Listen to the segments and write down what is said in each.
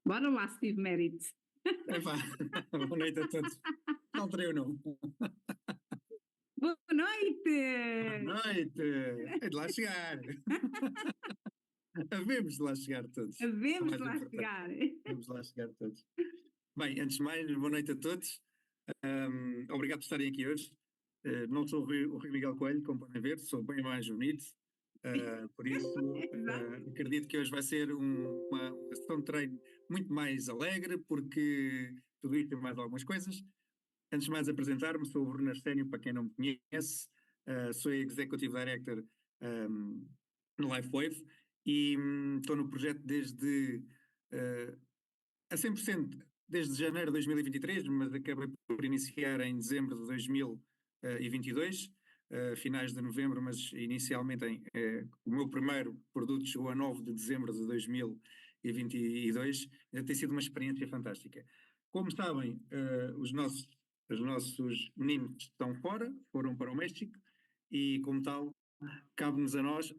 Bora lá, Steve Merritt. Epá, boa noite a todos. Não alterei o nome. Boa noite! Boa noite! É de lá chegar. Havemos de lá chegar todos. É o Havemos de mais lá importante. chegar. Havemos de lá chegar todos. Bem, antes de mais, boa noite a todos. Obrigado por estarem aqui hoje. Não sou o Rui Miguel Coelho, como podem ver, sou bem mais bonito. Por isso, Exato. acredito que hoje vai ser uma sessão de treino muito mais alegre, porque tudo isto e mais algumas coisas. Antes de mais apresentar-me, sou o Bruno Arsénio, para quem não me conhece, sou Executive Director no LifeWave e estou no projeto desde a 100% desde janeiro de 2023, mas acabei por iniciar em dezembro de 2022, finais de novembro, mas inicialmente o meu primeiro produto chegou a 9 de dezembro de 2022, tem sido uma experiência fantástica. Como sabem, os nossos meninos estão fora, foram para o México e como tal, cabe-nos a nós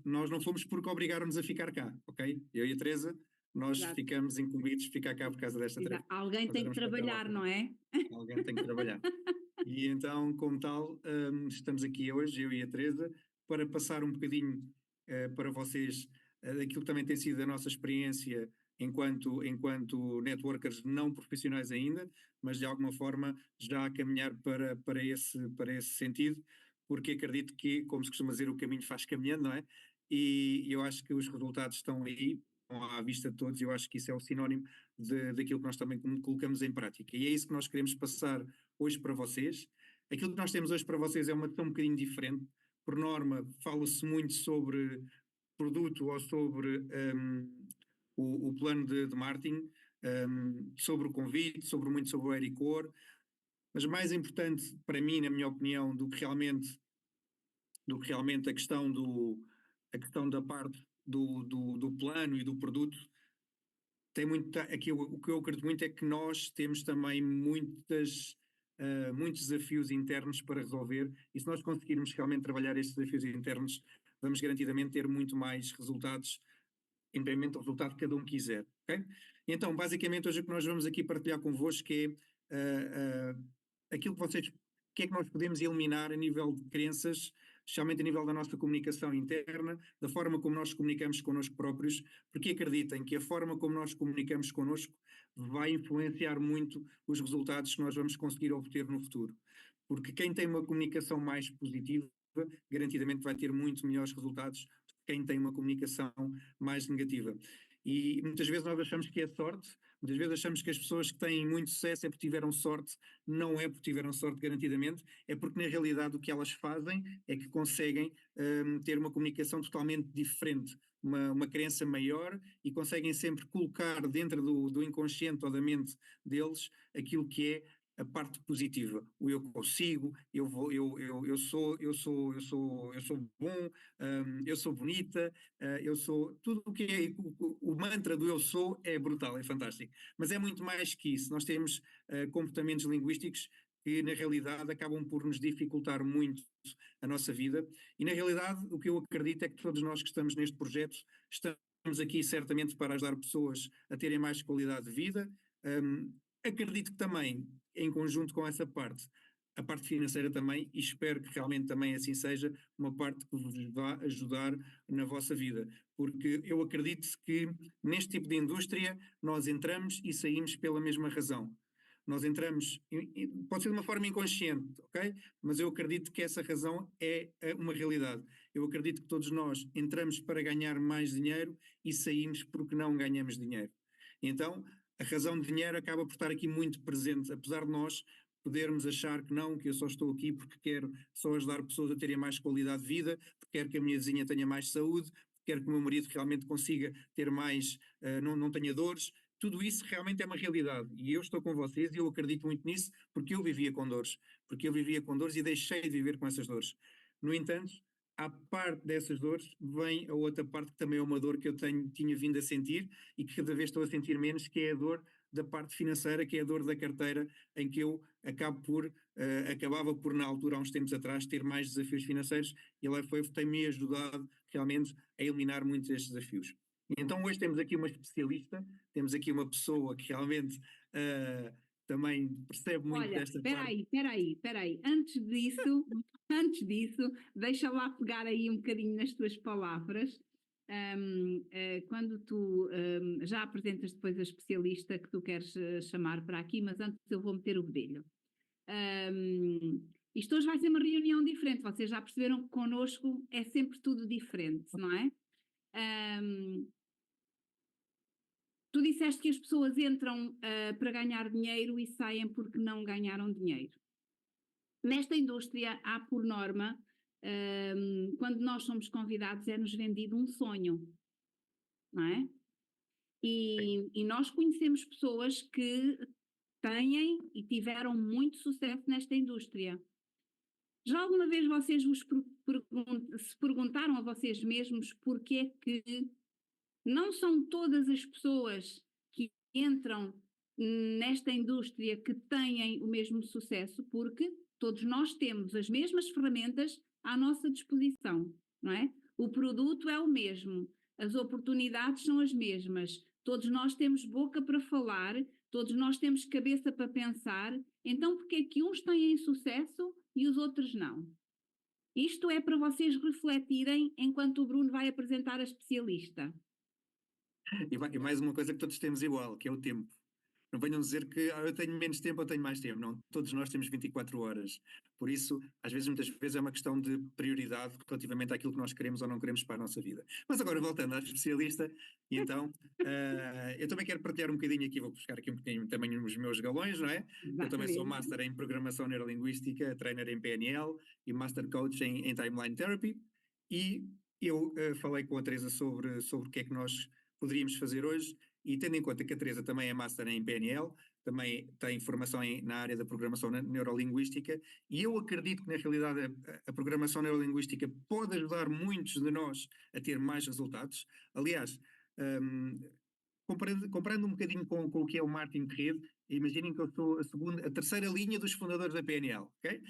não fomos porque obrigaram-nos a ficar cá, ok? Eu e a Teresa, nós Exato. ficamos incumbidos de ficar cá por causa desta tarefa. Alguém tem que trabalhar, não é? Alguém tem que trabalhar. E então, como tal, estamos aqui hoje, eu e a Teresa, para passar um bocadinho para vocês daquilo que também tem sido a nossa experiência enquanto networkers não profissionais ainda, mas de alguma forma já a caminhar para esse sentido, porque acredito que, como se costuma dizer, o caminho faz caminhando, não é? E eu acho que os resultados estão aí, estão à vista de todos, e eu acho que isso é o sinónimo daquilo que nós também colocamos em prática. E é isso que nós queremos passar hoje para vocês. Aquilo que nós temos hoje para vocês é uma questão um bocadinho diferente. Por norma, fala-se muito sobre produto ou sobre o plano de marketing, sobre o convite, muito sobre o Eric Core, mas mais importante para mim, na minha opinião, do que realmente a questão da parte do plano e do produto, tem muito, aqui o que eu acredito muito é que nós temos também muitos desafios internos para resolver, e se nós conseguirmos realmente trabalhar estes desafios internos, vamos garantidamente ter muito mais resultados, independente do resultado que cada um quiser, ok? Então, basicamente, hoje o que nós vamos aqui partilhar convosco é aquilo que é que nós podemos eliminar a nível de crenças, especialmente a nível da nossa comunicação interna, da forma como nós comunicamos connosco próprios, porque acreditem que a forma como nós comunicamos connosco vai influenciar muito os resultados que nós vamos conseguir obter no futuro. Porque quem tem uma comunicação mais positiva, garantidamente vai ter muito melhores resultados do que quem tem uma comunicação mais negativa. E muitas vezes nós achamos que é sorte, muitas vezes achamos que as pessoas que têm muito sucesso é porque tiveram sorte, não é porque tiveram sorte garantidamente, é porque na realidade o que elas fazem é que conseguem ter uma comunicação totalmente diferente, uma crença maior, e conseguem sempre colocar dentro do inconsciente ou da mente deles aquilo que é a parte positiva, o eu consigo, eu sou bom, eu sou bonita, eu sou, tudo o que é, o mantra do eu sou é brutal, é fantástico, mas é muito mais que isso. Nós temos comportamentos linguísticos que na realidade acabam por nos dificultar muito a nossa vida, e na realidade o que eu acredito é que todos nós que estamos neste projeto estamos aqui certamente para ajudar pessoas a terem mais qualidade de vida. Acredito que também, em conjunto com essa parte, a parte financeira também, e espero que realmente também assim seja, uma parte que vos vá ajudar na vossa vida, porque eu acredito que neste tipo de indústria nós entramos e saímos pela mesma razão. Nós entramos, pode ser de uma forma inconsciente, ok? Mas eu acredito que essa razão é uma realidade. Eu acredito que todos nós entramos para ganhar mais dinheiro e saímos porque não ganhamos dinheiro. Então, a razão de dinheiro acaba por estar aqui muito presente, apesar de nós podermos achar que não, que eu só estou aqui porque quero só ajudar pessoas a terem mais qualidade de vida, porque quero que a minha vizinha tenha mais saúde, porque quero que o meu marido realmente consiga ter mais, não tenha dores. Tudo isso realmente é uma realidade, e eu estou com vocês e eu acredito muito nisso, porque eu vivia com dores e deixei de viver com essas dores. No entanto, à parte dessas dores, vem a outra parte que também é uma dor que eu tinha vindo a sentir e que cada vez estou a sentir menos, que é a dor da parte financeira, que é a dor da carteira, em que eu acabava por, na altura, há uns tempos atrás, ter mais desafios financeiros, e a LifeWave tem-me ajudado realmente a eliminar muitos destes desafios. Então hoje temos aqui uma especialista, temos aqui uma pessoa que realmente também percebe muito Olha, desta espera parte. aí, espera aí, espera aí. Antes disso, deixa lá pegar aí um bocadinho nas tuas palavras. Quando tu já apresentas depois a especialista que tu queres chamar para aqui, mas antes eu vou meter o bedelho. Isto hoje vai ser uma reunião diferente, vocês já perceberam que connosco é sempre tudo diferente, não é? Ahm, Tu disseste que as pessoas entram para ganhar dinheiro e saem porque não ganharam dinheiro. Nesta indústria, há por norma, quando nós somos convidados, é-nos vendido um sonho, não é? E nós conhecemos pessoas que têm e tiveram muito sucesso nesta indústria. Já alguma vez vocês se perguntaram a vocês mesmos porque é que não são todas as pessoas que entram nesta indústria que têm o mesmo sucesso? Porque todos nós temos as mesmas ferramentas à nossa disposição, não é? O produto é o mesmo, as oportunidades são as mesmas, todos nós temos boca para falar, todos nós temos cabeça para pensar, então porque é que uns têm sucesso e os outros não? Isto é para vocês refletirem enquanto o Bruno vai apresentar a especialista. E mais uma coisa que todos temos igual, que é o tempo. Não venham dizer que eu tenho menos tempo ou tenho mais tempo. Não, todos nós temos 24 horas. Por isso, muitas vezes é uma questão de prioridade relativamente àquilo que nós queremos ou não queremos para a nossa vida. Mas agora, voltando à especialista, e então, eu também quero partilhar um bocadinho aqui, vou buscar aqui um bocadinho também os meus galões, não é? Eu também sou Exatamente. Master em Programação Neurolinguística, Trainer em PNL e Master Coach em Timeline Therapy. E eu falei com a Teresa sobre o que é que nós poderíamos fazer hoje. E tendo em conta que a Teresa também é Master em PNL, também tem formação na área da programação neurolinguística, e eu acredito que na realidade a programação neurolinguística pode ajudar muitos de nós a ter mais resultados. Aliás, comparando um bocadinho com o que é o Martin Reed, imaginem que eu sou a terceira linha dos fundadores da PNL, ok?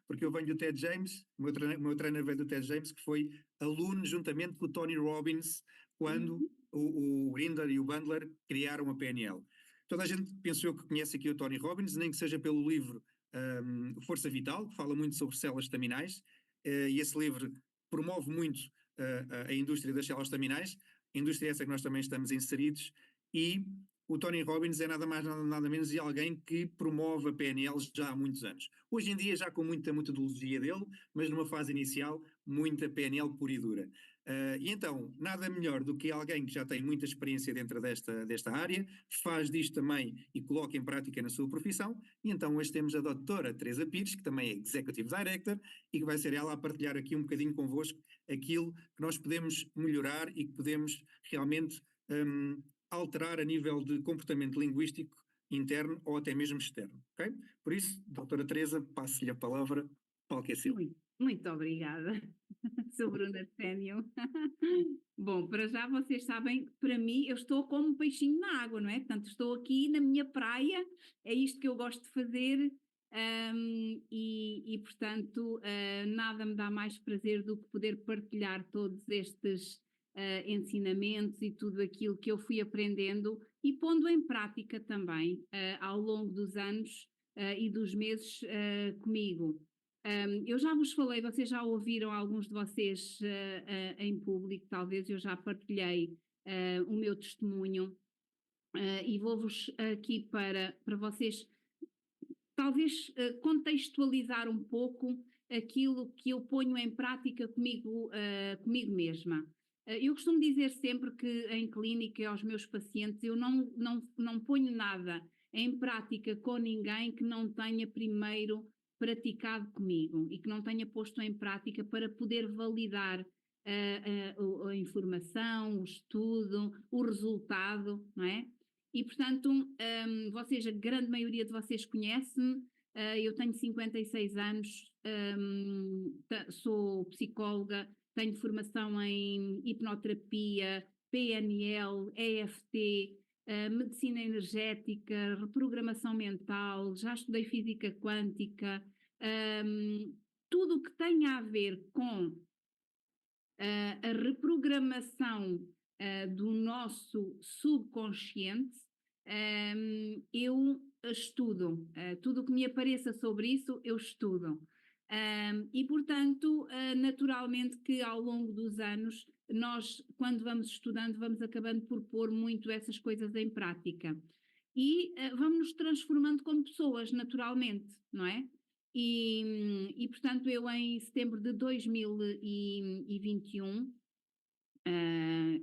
Porque eu venho do Ted James, o meu trainer veio do Ted James, que foi aluno juntamente com o Tony Robbins, quando o Grinder e o Bandler criaram a PNL. Toda a gente, penso eu, que conhece aqui o Tony Robbins, nem que seja pelo livro Força Vital, que fala muito sobre células estaminais, e esse livro promove muito a indústria das células estaminais, indústria essa que nós também estamos inseridos, e o Tony Robbins é nada mais nada menos de alguém que promove a PNL já há muitos anos. Hoje em dia já com muita metodologia dele, mas numa fase inicial muita PNL pura e dura. E então, nada melhor do que alguém que já tem muita experiência dentro desta área, faz disto também e coloca em prática na sua profissão, e então hoje temos a doutora Teresa Pires, que também é Executive Director, e que vai ser ela a partilhar aqui um bocadinho convosco aquilo que nós podemos melhorar e que podemos realmente alterar a nível de comportamento linguístico interno ou até mesmo externo, ok? Por isso, doutora Teresa, passo-lhe a palavra, o palco é seu. Muito obrigada. Sou Bruna Sénio. Bom, para já vocês sabem, para mim, eu estou como um peixinho na água, não é? Portanto, estou aqui na minha praia, é isto que eu gosto de fazer, portanto, nada me dá mais prazer do que poder partilhar todos estes ensinamentos e tudo aquilo que eu fui aprendendo e pondo em prática também ao longo dos anos e dos meses comigo. Eu já vos falei, vocês já ouviram, alguns de vocês em público, talvez eu já partilhei o meu testemunho e vou-vos aqui para vocês talvez contextualizar um pouco aquilo que eu ponho em prática comigo mesma. Eu costumo dizer sempre que em clínica e aos meus pacientes eu não ponho nada em prática com ninguém que não tenha primeiro praticado comigo e que não tenha posto em prática para poder validar a informação, o estudo, o resultado, não é? E, portanto, vocês, a grande maioria de vocês conhece-me, eu tenho 56 anos, sou psicóloga, tenho formação em hipnoterapia, PNL, EFT, medicina energética, reprogramação mental, já estudei física quântica, tudo o que tenha a ver com a reprogramação do nosso subconsciente, eu estudo. Tudo o que me apareça sobre isso, eu estudo. E, portanto, naturalmente que ao longo dos anos, nós, quando vamos estudando, vamos acabando por pôr muito essas coisas em prática. E vamos nos transformando como pessoas, naturalmente, não é? E portanto, eu em setembro de 2021,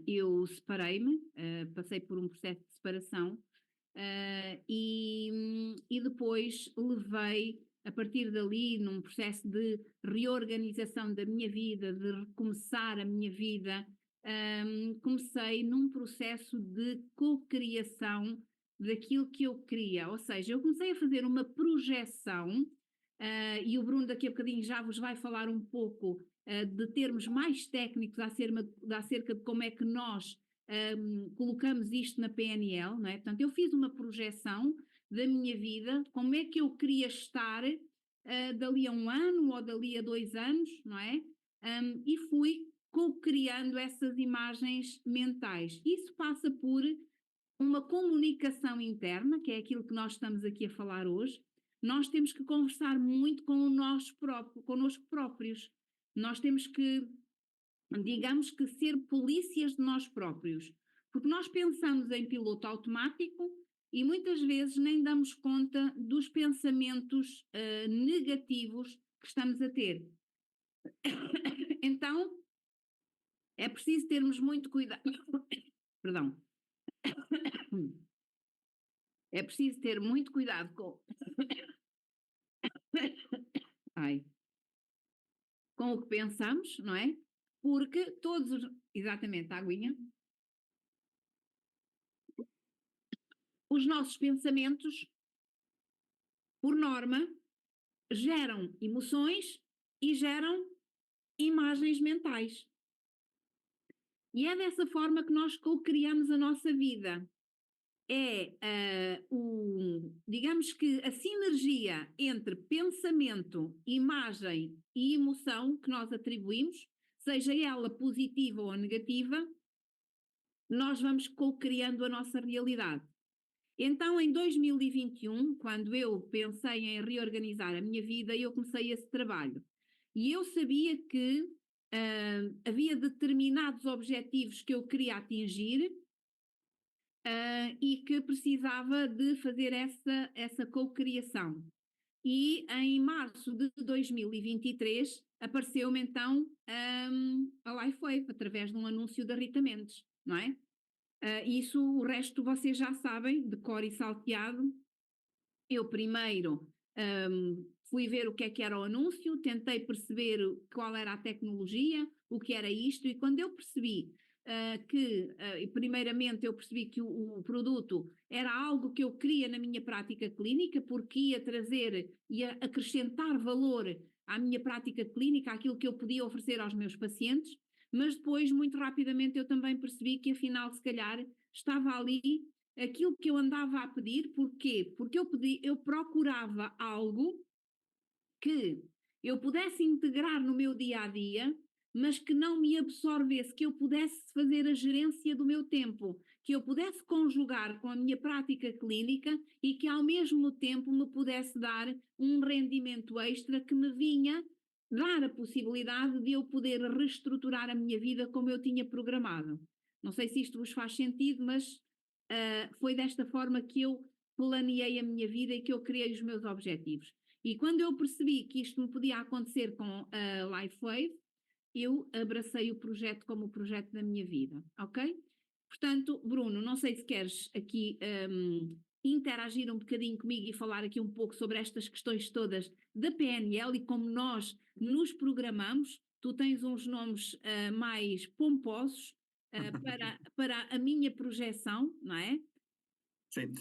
eu separei-me, passei por um processo de separação, e depois levei, a partir dali, num processo de reorganização da minha vida, de recomeçar a minha vida, comecei num processo de cocriação daquilo que eu queria, ou seja, eu comecei a fazer uma projeção, e o Bruno daqui a bocadinho já vos vai falar um pouco de termos mais técnicos acerca de como é que nós colocamos isto na PNL, não é? Portanto, eu fiz uma projeção da minha vida, como é que eu queria estar dali a 1 ano ou dali a 2 anos, não é? E fui co-criando essas imagens mentais. Isso passa por uma comunicação interna, que é aquilo que nós estamos aqui a falar hoje. Nós temos que conversar muito com o connosco próprios. Nós temos que, digamos que, ser polícias de nós próprios, porque nós pensamos em piloto automático e muitas vezes nem damos conta dos pensamentos negativos que estamos a ter. Então, é preciso termos muito cuidado. Perdão. É preciso ter muito cuidado Ai, com o que pensamos, não é? Porque exatamente, a aguinha, os nossos pensamentos, por norma, geram emoções e geram imagens mentais. E é dessa forma que nós co-criamos a nossa vida. Digamos que a sinergia entre pensamento, imagem e emoção que nós atribuímos, seja ela positiva ou negativa, nós vamos co-criando a nossa realidade. Então, em 2021, quando eu pensei em reorganizar a minha vida, eu comecei esse trabalho. E eu sabia que havia determinados objetivos que eu queria atingir e que precisava de fazer essa co-criação. E em março de 2023 apareceu-me então a LifeWave, através de um anúncio da Rita Mendes, não é? Isso, o resto vocês já sabem, de cor e salteado. Eu primeiro fui ver o que era o anúncio, tentei perceber qual era a tecnologia, o que era isto, e quando eu percebi primeiramente eu percebi que o produto era algo que eu queria na minha prática clínica, porque ia acrescentar valor à minha prática clínica, àquilo que eu podia oferecer aos meus pacientes, mas depois, muito rapidamente, eu também percebi que afinal, se calhar, estava ali aquilo que eu andava a pedir. Porquê? Porque eu procurava algo que eu pudesse integrar no meu dia-a-dia, mas que não me absorvesse, que eu pudesse fazer a gerência do meu tempo, que eu pudesse conjugar com a minha prática clínica e que ao mesmo tempo me pudesse dar um rendimento extra que me vinha dar a possibilidade de eu poder reestruturar a minha vida como eu tinha programado. Não sei se isto vos faz sentido, mas foi desta forma que eu planeei a minha vida e que eu criei os meus objetivos. E quando eu percebi que isto me podia acontecer com a LifeWave, eu abracei o projeto como o projeto da minha vida, ok? Portanto, Bruno, não sei se queres aqui interagir um bocadinho comigo e falar aqui um pouco sobre estas questões todas da PNL e como nós nos programamos. Tu tens uns nomes mais pomposos para a minha projeção, não é? Sim,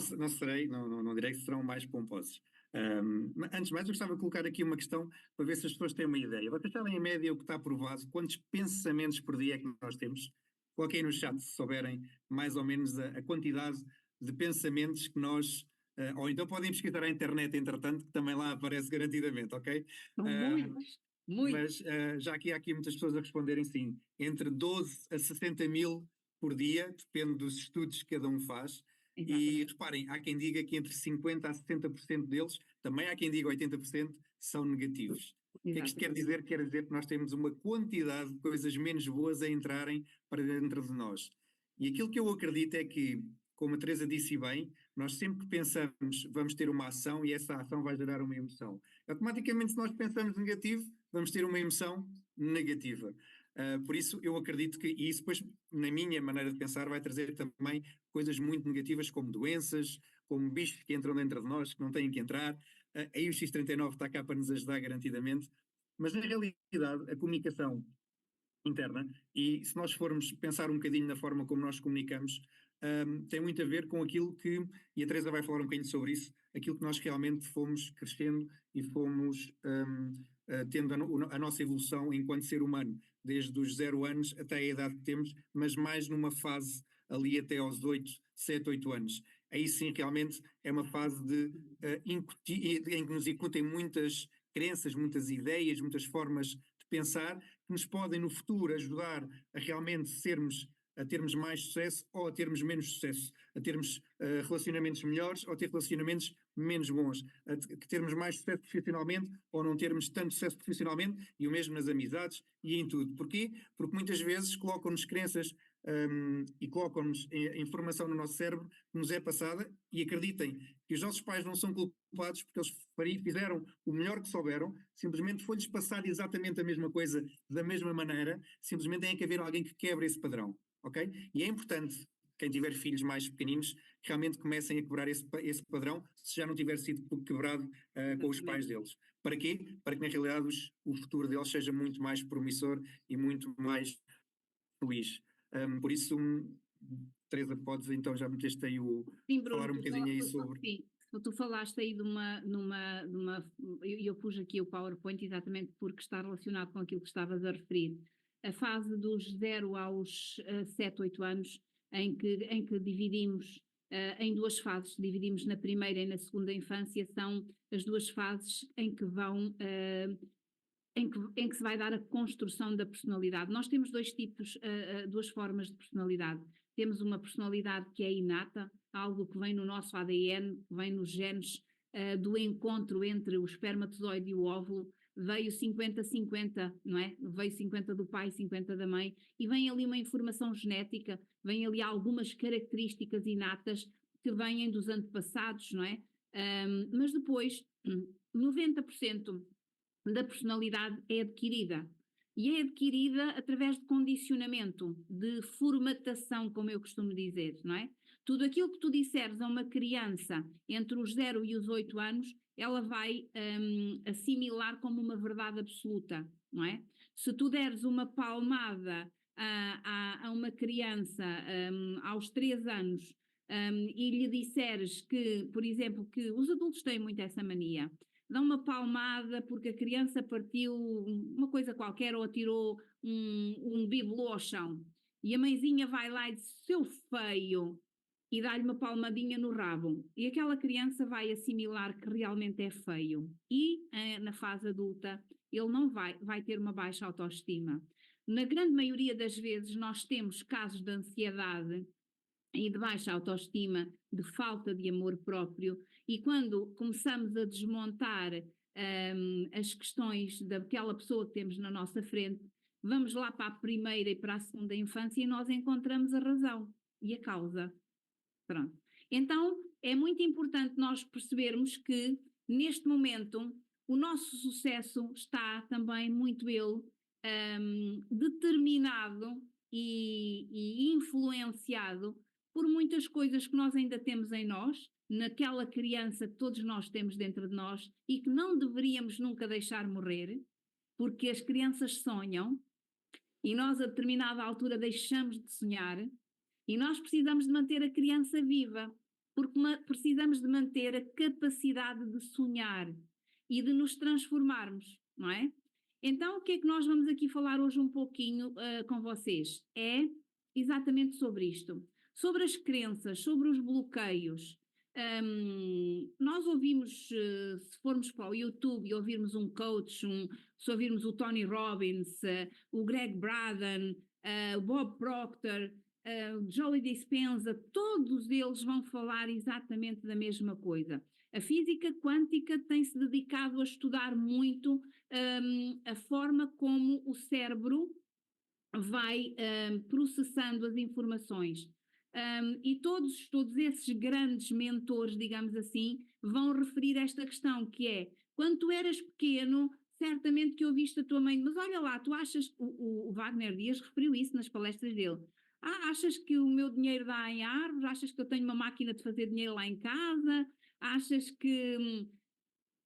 não direi que serão mais pomposos. Antes de mais, eu gostava de colocar aqui uma questão para ver se as pessoas têm uma ideia. Vocês sabem, em média, o que está aprovado, quantos pensamentos por dia é que nós temos? Coloquem no chat se souberem mais ou menos a quantidade de pensamentos que nós. Ou então podem pesquisar à internet, entretanto, que também lá aparece garantidamente, ok? São muitos. Muito. mas já que há aqui muitas pessoas a responderem sim, entre 12 a 60 mil por dia, depende dos estudos que cada um faz. E Exatamente. reparem, há quem diga que entre 50% a 70% deles, também há quem diga 80%, são negativos. O que é que isto quer Exatamente. dizer? Quer dizer que nós temos uma quantidade de coisas menos boas a entrarem para dentro de nós. E aquilo que eu acredito é que, como a Teresa disse bem, nós sempre que pensamos vamos ter uma ação e essa ação vai gerar uma emoção. Automaticamente, se nós pensamos negativo, vamos ter uma emoção negativa. Por isso, eu acredito que, e isso depois, na minha maneira de pensar, vai trazer também coisas muito negativas, como doenças, como bichos que entram dentro de nós, que não têm que entrar. Aí o X39 está cá para nos ajudar garantidamente. Mas, na realidade, a comunicação interna, e se nós formos pensar um bocadinho na forma como nós comunicamos, tem muito a ver com aquilo que, e a Teresa vai falar um bocadinho sobre isso, aquilo que nós realmente fomos crescendo e fomos tendo a nossa evolução enquanto ser humano, desde os 0 anos até a idade que temos, mas mais numa fase ali até aos 7, 8 anos. Aí sim realmente é uma fase em que nos incutem muitas crenças, muitas ideias, muitas formas de pensar, que nos podem no futuro ajudar a realmente a termos mais sucesso ou a termos menos sucesso, a termos relacionamentos melhores ou ter relacionamentos menos bons, a termos mais sucesso profissionalmente ou não termos tanto sucesso profissionalmente, e o mesmo nas amizades e em tudo. Porquê? Porque muitas vezes colocam-nos crenças e colocam-nos informação no nosso cérebro que nos é passada, e acreditem que os nossos pais não são culpados porque eles fizeram o melhor que souberam, simplesmente foi-lhes passar exatamente a mesma coisa da mesma maneira, simplesmente tem que haver alguém que quebre esse padrão, ok? E é importante, quem tiver filhos mais pequeninos, que realmente comecem a quebrar esse padrão, se já não tiver sido quebrado com os pais deles. Para quê? Para que na realidade o futuro deles seja muito mais promissor e muito mais feliz. Por isso, Teresa, podes então já meteste aí Sim, Bruno, falar um bocadinho aí sobre. sim, tu falaste aí eu pus aqui o PowerPoint exatamente porque está relacionado com aquilo que estavas a referir. A fase dos 0 aos 7, 8 anos, em que dividimos em duas fases, dividimos na primeira e na segunda infância, são as duas fases em que em que se vai dar a construção da personalidade. Nós temos dois tipos, duas formas de personalidade. Temos uma personalidade que é inata, algo que vem no nosso ADN, que vem nos genes do encontro entre o espermatozoide e o óvulo. Veio 50-50, não é? Veio 50 do pai, 50 da mãe, e vem ali uma informação genética, vem ali algumas características inatas que vêm dos antepassados, não é? Mas depois, 90% da personalidade é adquirida. E é adquirida através de condicionamento, de formatação, como eu costumo dizer, não é? Tudo aquilo que tu disseres a uma criança entre os 0 e os 8 anos, ela vai assimilar como uma verdade absoluta, não é? Se tu deres uma palmada a uma criança aos 3 anos e lhe disseres que, por exemplo, que os adultos têm muito essa mania, dão uma palmada porque a criança partiu uma coisa qualquer ou atirou um bibelô ao chão. E a mãezinha vai lá e diz, seu feio, e dá-lhe uma palmadinha no rabo. E aquela criança vai assimilar que realmente é feio. E na fase adulta ele não vai ter uma baixa autoestima. Na grande maioria das vezes nós temos casos de ansiedade e de baixa autoestima, de falta de amor próprio, e quando começamos a desmontar as questões daquela pessoa que temos na nossa frente, vamos lá para a primeira e para a segunda infância e nós encontramos a razão e a causa. Pronto. Então, é muito importante nós percebermos que, neste momento, o nosso sucesso está também muito ele determinado e influenciado por muitas coisas que nós ainda temos em nós, naquela criança que todos nós temos dentro de nós e que não deveríamos nunca deixar morrer, porque as crianças sonham e nós a determinada altura deixamos de sonhar e nós precisamos de manter a criança viva, porque precisamos de manter a capacidade de sonhar e de nos transformarmos, não é? Então, o que é que nós vamos aqui falar hoje um pouquinho com vocês? É exatamente sobre isto, sobre as crenças, sobre os bloqueios, Nós ouvimos, se formos para o YouTube e ouvirmos um coach, se ouvirmos o Tony Robbins, o Greg Braden, o Bob Proctor, o Joey Dispenza, todos eles vão falar exatamente da mesma coisa. A física quântica tem-se dedicado a estudar muito a forma como o cérebro vai processando as informações. E todos esses grandes mentores, digamos assim, vão referir esta questão, que é, quando tu eras pequeno, certamente que ouviste a tua mãe, mas olha lá, tu achas, o Wagner Dias referiu isso nas palestras dele, achas que o meu dinheiro dá em árvores, achas que eu tenho uma máquina de fazer dinheiro lá em casa, achas que...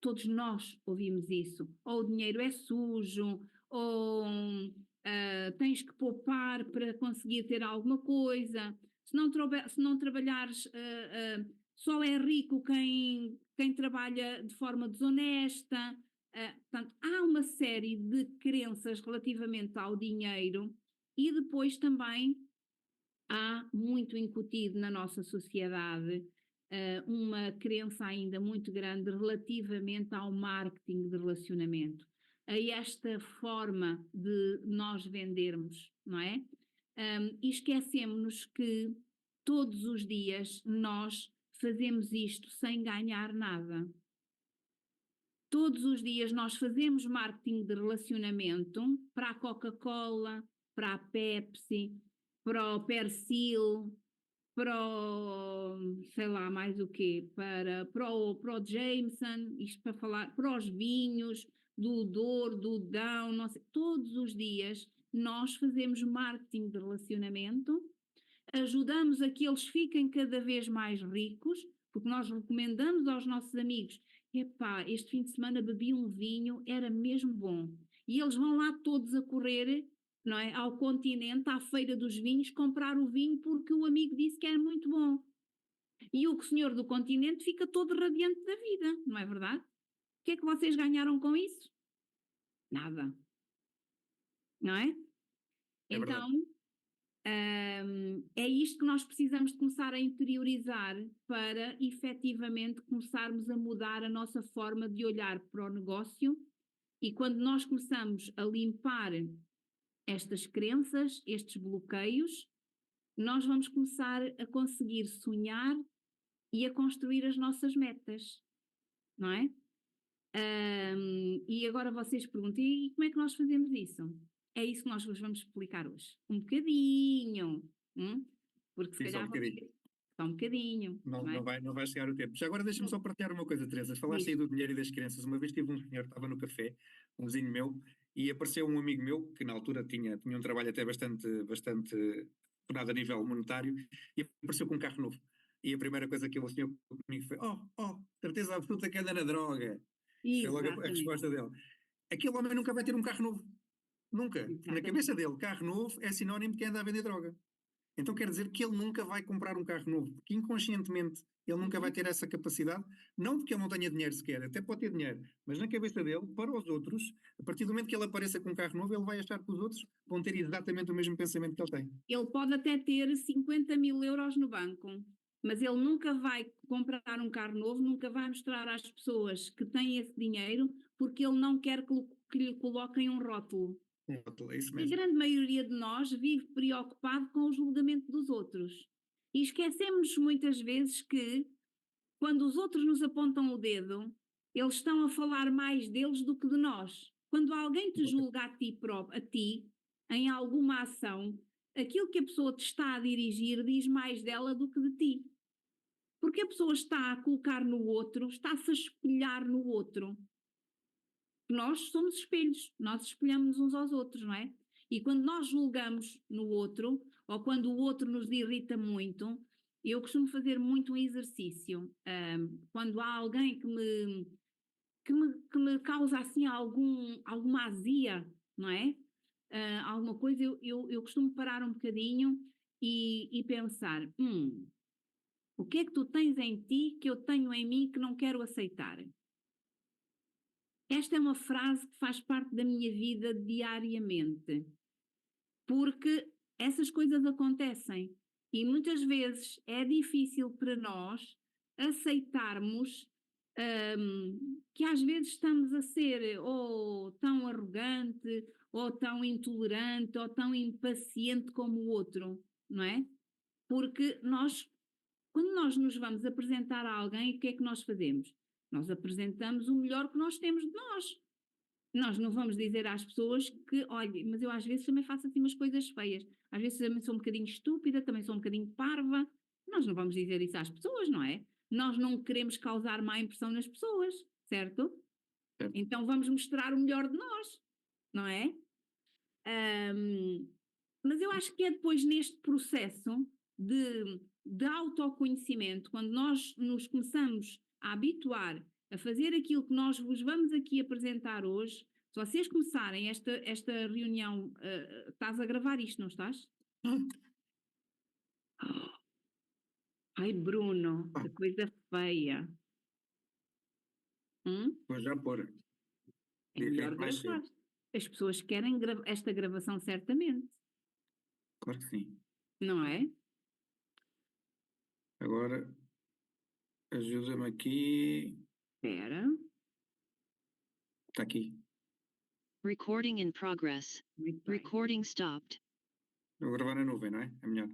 todos nós ouvimos isso, ou o dinheiro é sujo, ou tens que poupar para conseguir ter alguma coisa, se não trabalhares, só é rico quem trabalha de forma desonesta. Portanto, há uma série de crenças relativamente ao dinheiro e depois também há muito incutido na nossa sociedade uma crença ainda muito grande relativamente ao marketing de relacionamento, a esta forma de nós vendermos, não é? E esquecemos-nos que todos os dias nós fazemos isto sem ganhar nada. Todos os dias nós fazemos marketing de relacionamento para a Coca-Cola, para a Pepsi, para o Persil, para o, sei lá, mais o quê, para o Jameson, isto para falar, para os vinhos, do Douro, do Dão, não sei, todos os dias nós fazemos marketing de relacionamento, ajudamos a que eles fiquem cada vez mais ricos, porque nós recomendamos aos nossos amigos, epá, este fim de semana bebi um vinho, era mesmo bom, e eles vão lá todos a correr, não é, ao continente, à feira dos vinhos, comprar o vinho porque o amigo disse que era muito bom. E o senhor do continente fica todo radiante da vida, não é verdade? O que é que vocês ganharam com isso? Nada, não é? É verdade. Então, é isto que nós precisamos de começar a interiorizar para efetivamente começarmos a mudar a nossa forma de olhar para o negócio, e quando nós começamos a limpar estas crenças, estes bloqueios, nós vamos começar a conseguir sonhar e a construir as nossas metas, não é? E agora vocês perguntam, e como é que nós fazemos isso? É isso que nós vos vamos explicar hoje. Um bocadinho, porque se Sim, só um calhar bocadinho. só um bocadinho, não é? Não vai chegar o tempo. Já agora deixa-me só partilhar uma coisa, Teresa. Falaste aí Diz. do dinheiro e das crianças. Uma vez tive um senhor que estava no café, um vizinho meu, e apareceu um amigo meu, que na altura tinha um trabalho até bastante tornado a nível monetário, e apareceu com um carro novo. E a primeira coisa que ele sonhou comigo foi: certeza absoluta que anda na droga. Foi logo a Exatamente, resposta dele. Aquele homem nunca vai ter um carro novo. Nunca. Na exatamente. cabeça dele, carro novo é sinónimo de quem anda a vender droga. Então quer dizer que ele nunca vai comprar um carro novo, porque inconscientemente ele nunca vai ter essa capacidade, não porque ele não tenha dinheiro sequer, até pode ter dinheiro, mas na cabeça dele, para os outros, a partir do momento que ele apareça com um carro novo, ele vai achar que os outros vão ter exatamente o mesmo pensamento que ele tem. Ele pode até ter 50.000 euros no banco, mas ele nunca vai comprar um carro novo, nunca vai mostrar às pessoas que têm esse dinheiro, porque ele não quer que lhe coloquem um rótulo. É isso A mesmo. grande maioria de nós vive preocupado com o julgamento dos outros. E esquecemos muitas vezes que, quando os outros nos apontam o dedo, eles estão a falar mais deles do que de nós. Quando alguém te julga a ti, em alguma ação, aquilo que a pessoa te está a dirigir diz mais dela do que de ti. Porque a pessoa está a colocar no outro, está-se a espelhar no outro. Nós somos espelhos, nós espelhamos uns aos outros, não é? E quando nós julgamos no outro, ou quando o outro nos irrita muito, eu costumo fazer muito um exercício. Quando há alguém que me causa assim alguma azia, não é? Alguma coisa, eu costumo parar um bocadinho e pensar: o que é que tu tens em ti que eu tenho em mim que não quero aceitar? Esta é uma frase que faz parte da minha vida diariamente, porque essas coisas acontecem e muitas vezes é difícil para nós aceitarmos que às vezes estamos a ser ou tão arrogante, ou tão intolerante, ou tão impaciente como o outro, não é? Porque quando nós nos vamos apresentar a alguém, o que é que nós fazemos? Nós apresentamos o melhor que nós temos de nós. Nós não vamos dizer às pessoas que, olha, mas eu às vezes também faço assim umas coisas feias, às vezes também sou um bocadinho estúpida, também sou um bocadinho parva. Nós não vamos dizer isso às pessoas, não é? Nós não queremos causar má impressão nas pessoas, certo? Certo. Então vamos mostrar o melhor de nós, não é? Mas eu acho que é depois neste processo de autoconhecimento, quando nós nos começamos a habituar a fazer aquilo que nós vos vamos aqui apresentar hoje. Se vocês começarem esta reunião, estás a gravar isto, não estás? Ai, Bruno, que coisa feia. Vou já pôr. É melhor Mais gravar. cedo. As pessoas querem esta gravação certamente, Claro que sim. não é? Agora, ajuda-me aqui. Espera. Está aqui. Recording in progress. Muito bem. Recording stopped. Vou gravar na nuvem, não é? É melhor.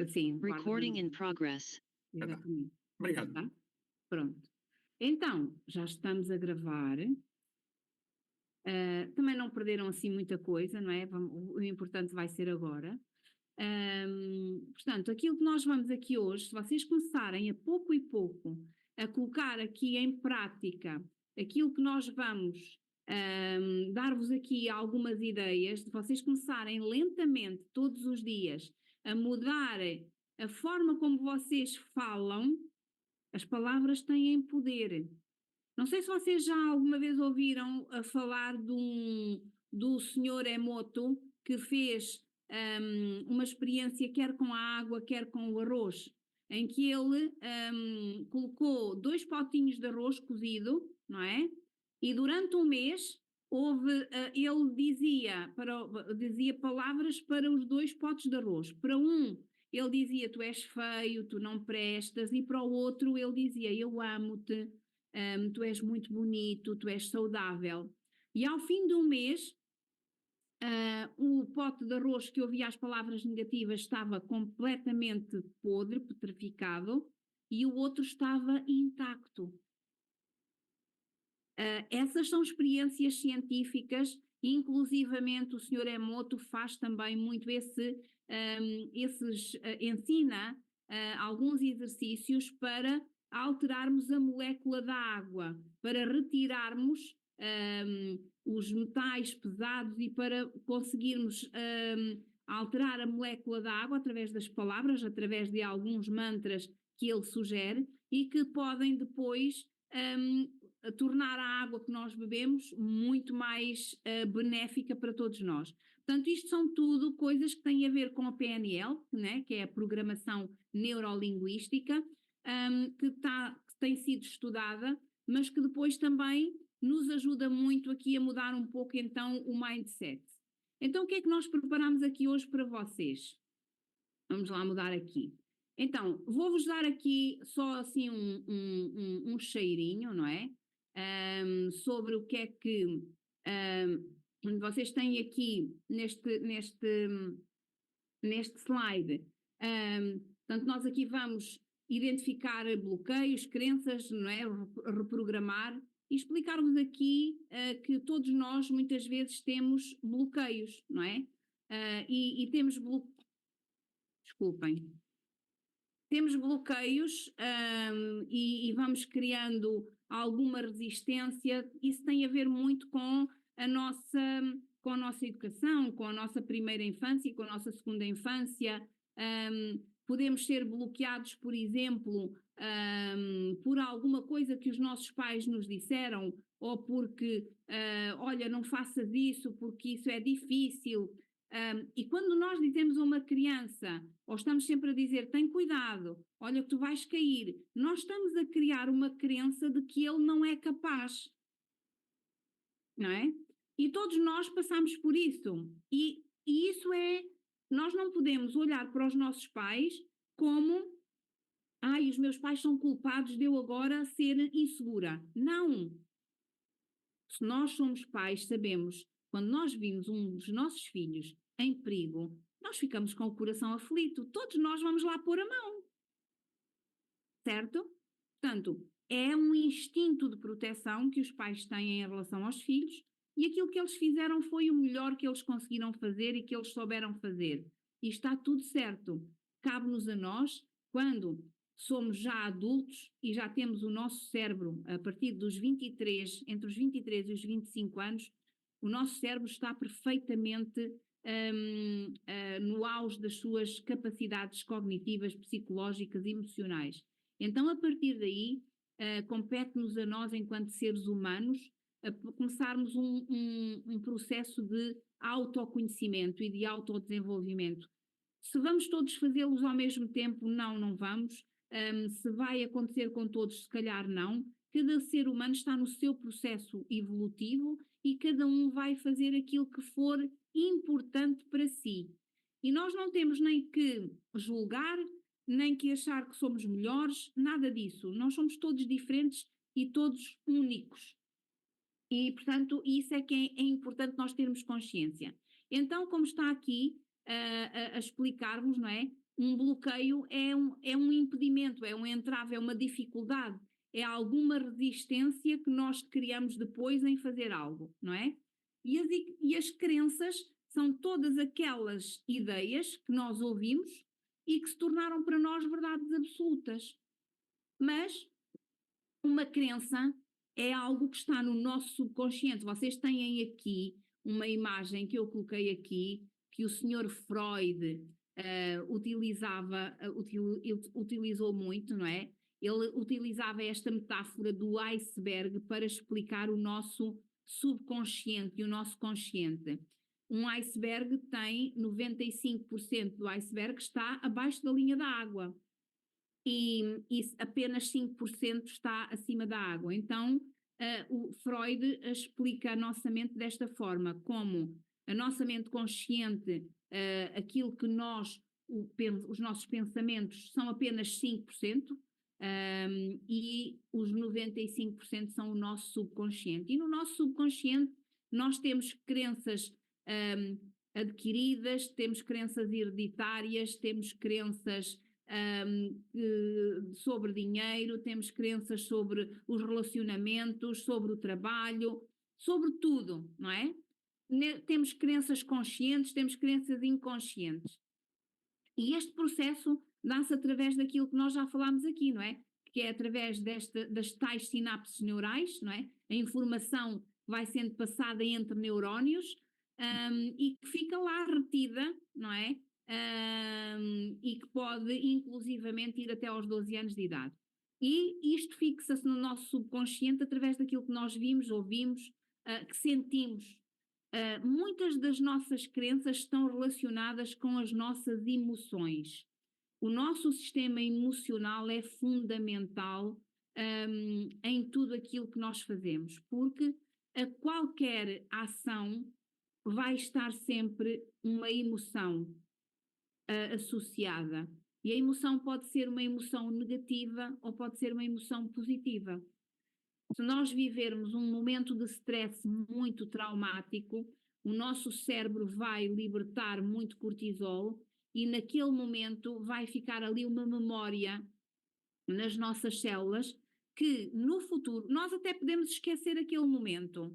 Sim, guarda Recording na in nuvem. progress. Exatamente. Obrigado. Tá? Pronto. Então, já estamos a gravar. Também não perderam assim muita coisa, não é? O importante vai ser agora. Portanto, aquilo que nós vamos aqui hoje, se vocês começarem a pouco e pouco a colocar aqui em prática aquilo que nós vamos dar-vos aqui algumas ideias, de vocês começarem lentamente, todos os dias, a mudar a forma como vocês falam, as palavras têm poder. Não sei se vocês já alguma vez ouviram a falar do senhor Emoto, que fez uma experiência quer com a água, quer com o arroz, em que ele colocou 2 potinhos de arroz cozido, não é? E durante um mês ele dizia palavras para os 2 potes de arroz. Para um, ele dizia: tu és feio, tu não prestas, e para o outro ele dizia: eu amo-te, tu és muito bonito, tu és saudável. E ao fim de um mês, o pote de arroz que ouvia as palavras negativas estava completamente podre, petrificado, e o outro estava intacto. Essas são experiências científicas, inclusivamente o Sr. Emoto faz também muito ensina alguns exercícios para alterarmos a molécula da água, para retirarmos os metais pesados e para conseguirmos alterar a molécula da água através das palavras, através de alguns mantras que ele sugere e que podem depois tornar a água que nós bebemos muito mais benéfica para todos nós. Portanto, isto são tudo coisas que têm a ver com a PNL, né, que é a Programação Neurolinguística, que tem sido estudada, mas que depois também nos ajuda muito aqui a mudar um pouco então o mindset. Então, o que é que nós preparamos aqui hoje para vocês? Vamos lá mudar aqui. Então, vou-vos dar aqui só assim um cheirinho, não é? Sobre o que é que vocês têm aqui neste slide. Portanto, nós aqui vamos identificar bloqueios, crenças, não é? Reprogramar e explicar-vos aqui que todos nós muitas vezes temos bloqueios, não é? E temos Desculpem. Temos bloqueios e vamos criando alguma resistência. Isso tem a ver muito com a nossa educação, com a nossa primeira infância e com a nossa segunda infância. Podemos ser bloqueados, por exemplo, por alguma coisa que os nossos pais nos disseram, ou porque, olha, não faças isso porque isso é difícil. E quando nós dizemos a uma criança, ou estamos sempre a dizer, tem cuidado, olha que tu vais cair, nós estamos a criar uma crença de que ele não é capaz, não é? E todos nós passamos por isso, e isso nós não podemos olhar para os nossos pais como ai, os meus pais são culpados de eu agora ser insegura. Não! Se nós somos pais, sabemos, quando nós vimos um dos nossos filhos em perigo, nós ficamos com o coração aflito. Todos nós vamos lá pôr a mão, certo? Portanto, é um instinto de proteção que os pais têm em relação aos filhos e aquilo que eles fizeram foi o melhor que eles conseguiram fazer e que eles souberam fazer. E está tudo certo. Cabe-nos a nós, quando somos já adultos e já temos o nosso cérebro a partir dos 23, entre os 23 e os 25 anos, o nosso cérebro está perfeitamente no auge das suas capacidades cognitivas, psicológicas e emocionais. Então, a partir daí, compete-nos a nós, enquanto seres humanos, a começarmos um processo de autoconhecimento e de autodesenvolvimento. Se vamos todos fazê-los ao mesmo tempo, não vamos. Se vai acontecer com todos, se calhar não. Cada ser humano está no seu processo evolutivo e cada um vai fazer aquilo que for importante para si. E nós não temos nem que julgar, nem que achar que somos melhores, nada disso. Nós somos todos diferentes e todos únicos. E, portanto, isso é que é importante nós termos consciência. Então, como está aqui a explicar-vos, não é? Um bloqueio é um impedimento, é um entrave, é uma dificuldade, é alguma resistência que nós criamos depois em fazer algo, não é? E as crenças são todas aquelas ideias que nós ouvimos e que se tornaram para nós verdades absolutas. Mas uma crença é algo que está no nosso subconsciente. Vocês têm aqui uma imagem que eu coloquei aqui, que o senhor Freud utilizou muito, não é? Ele utilizava esta metáfora do iceberg para explicar o nosso subconsciente e o nosso consciente. Um iceberg tem 95% do iceberg está abaixo da linha da água e apenas 5% está acima da água. Então, o Freud explica a nossa mente desta forma, como a nossa mente consciente, aquilo que os nossos pensamentos são apenas 5%, e os 95% são o nosso subconsciente. E no nosso subconsciente nós temos crenças adquiridas, temos crenças hereditárias, temos crenças sobre dinheiro, temos crenças sobre os relacionamentos, sobre o trabalho, sobre tudo, não é? Temos crenças conscientes, temos crenças inconscientes. E este processo dá-se através daquilo que nós já falámos aqui, não é? Que é através das tais sinapses neurais, não é? A informação vai sendo passada entre neurónios e que fica lá retida, não é? E que pode inclusivamente ir até aos 12 anos de idade. E isto fixa-se no nosso subconsciente através daquilo que nós vimos, ouvimos, que sentimos. Muitas das nossas crenças estão relacionadas com as nossas emoções. O nosso sistema emocional é fundamental em tudo aquilo que nós fazemos, porque a qualquer ação vai estar sempre uma emoção associada. E a emoção pode ser uma emoção negativa ou pode ser uma emoção positiva. Se nós vivermos um momento de stress muito traumático, o nosso cérebro vai libertar muito cortisol e naquele momento vai ficar ali uma memória nas nossas células que no futuro, nós até podemos esquecer aquele momento.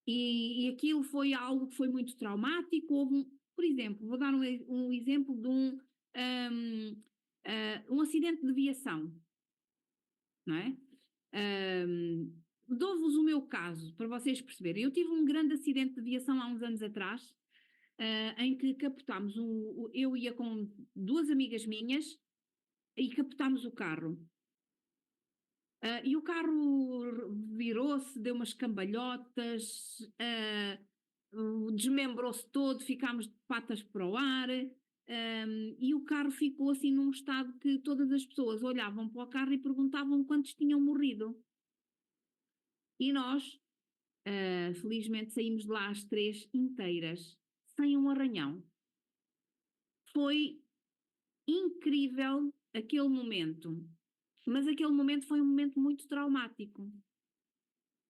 E aquilo foi algo que foi muito traumático. Por exemplo, vou dar um exemplo de um acidente de viação, não é? Dou-vos o meu caso, para vocês perceberem. Eu tive um grande acidente de viação há uns anos atrás, em que capotámos, eu ia com duas amigas minhas e capotámos o carro. E o carro virou-se, deu umas cambalhotas, desmembrou-se todo, ficámos de patas para o ar, e o carro ficou assim num estado que todas as pessoas olhavam para o carro e perguntavam quantos tinham morrido. E nós, felizmente, saímos de lá às 3 inteiras, sem um arranhão. Foi incrível aquele momento, mas aquele momento foi um momento muito traumático.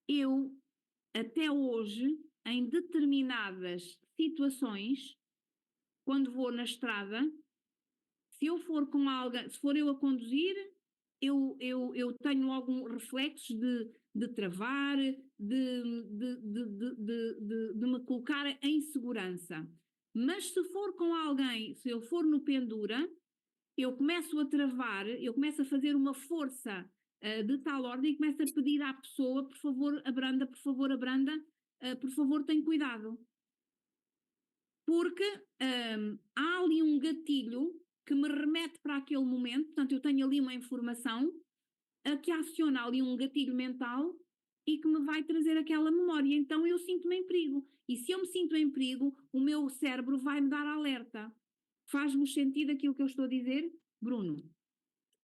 Eu, até hoje, em determinadas situações, quando vou na estrada, se eu for com alguém, se for eu a conduzir, eu tenho algum reflexo de travar, de me colocar em segurança. Mas se for com alguém, se eu for no pendura, eu começo a travar, eu começo a fazer uma força de tal ordem e começo a pedir à pessoa, por favor, abranda, por favor, tem cuidado. Porque há ali um gatilho que me remete para aquele momento, portanto eu tenho ali uma informação que aciona ali um gatilho mental e que me vai trazer aquela memória, então eu sinto-me em perigo. E se eu me sinto em perigo, o meu cérebro vai-me dar alerta. Faz-vos sentido aquilo que eu estou a dizer, Bruno?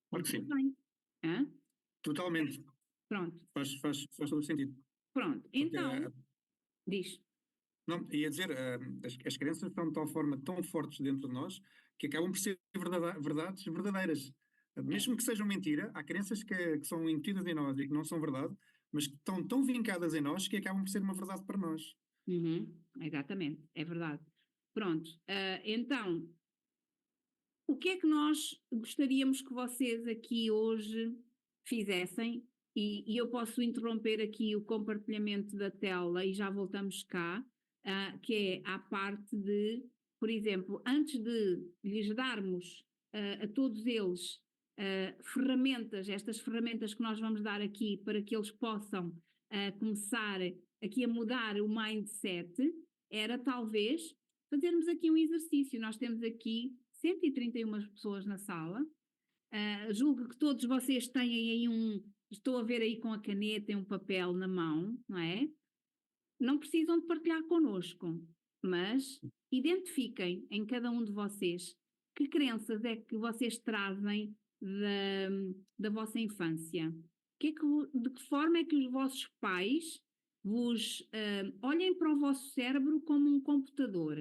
Claro que sim. Bem. Hã? Totalmente. Pronto, Faz todo sentido. pronto. Porque, Então, diz. não, ia dizer, as crenças estão de tal forma tão fortes dentro de nós que acabam por ser verdades verdadeiras. Mesmo que sejam mentira, há crenças que são incutidas em nós e que não são verdade, mas que estão tão vincadas em nós que acabam por ser uma verdade para nós. Exatamente, é verdade. Pronto, então, o que é que nós gostaríamos que vocês aqui hoje fizessem? E eu posso interromper aqui o compartilhamento da tela e já voltamos cá, que é a parte de, por exemplo, antes de lhes darmos a todos eles ferramentas, estas ferramentas que nós vamos dar aqui para que eles possam começar aqui a mudar o mindset, era talvez fazermos aqui um exercício. Nós temos aqui 131 pessoas na sala. Julgo que todos vocês têm aí estou a ver aí com a caneta e um papel na mão, não é? Não precisam de partilhar connosco, mas identifiquem em cada um de vocês que crenças é que vocês trazem da vossa infância. De que forma é que os vossos pais vos olhem para o vosso cérebro como um computador?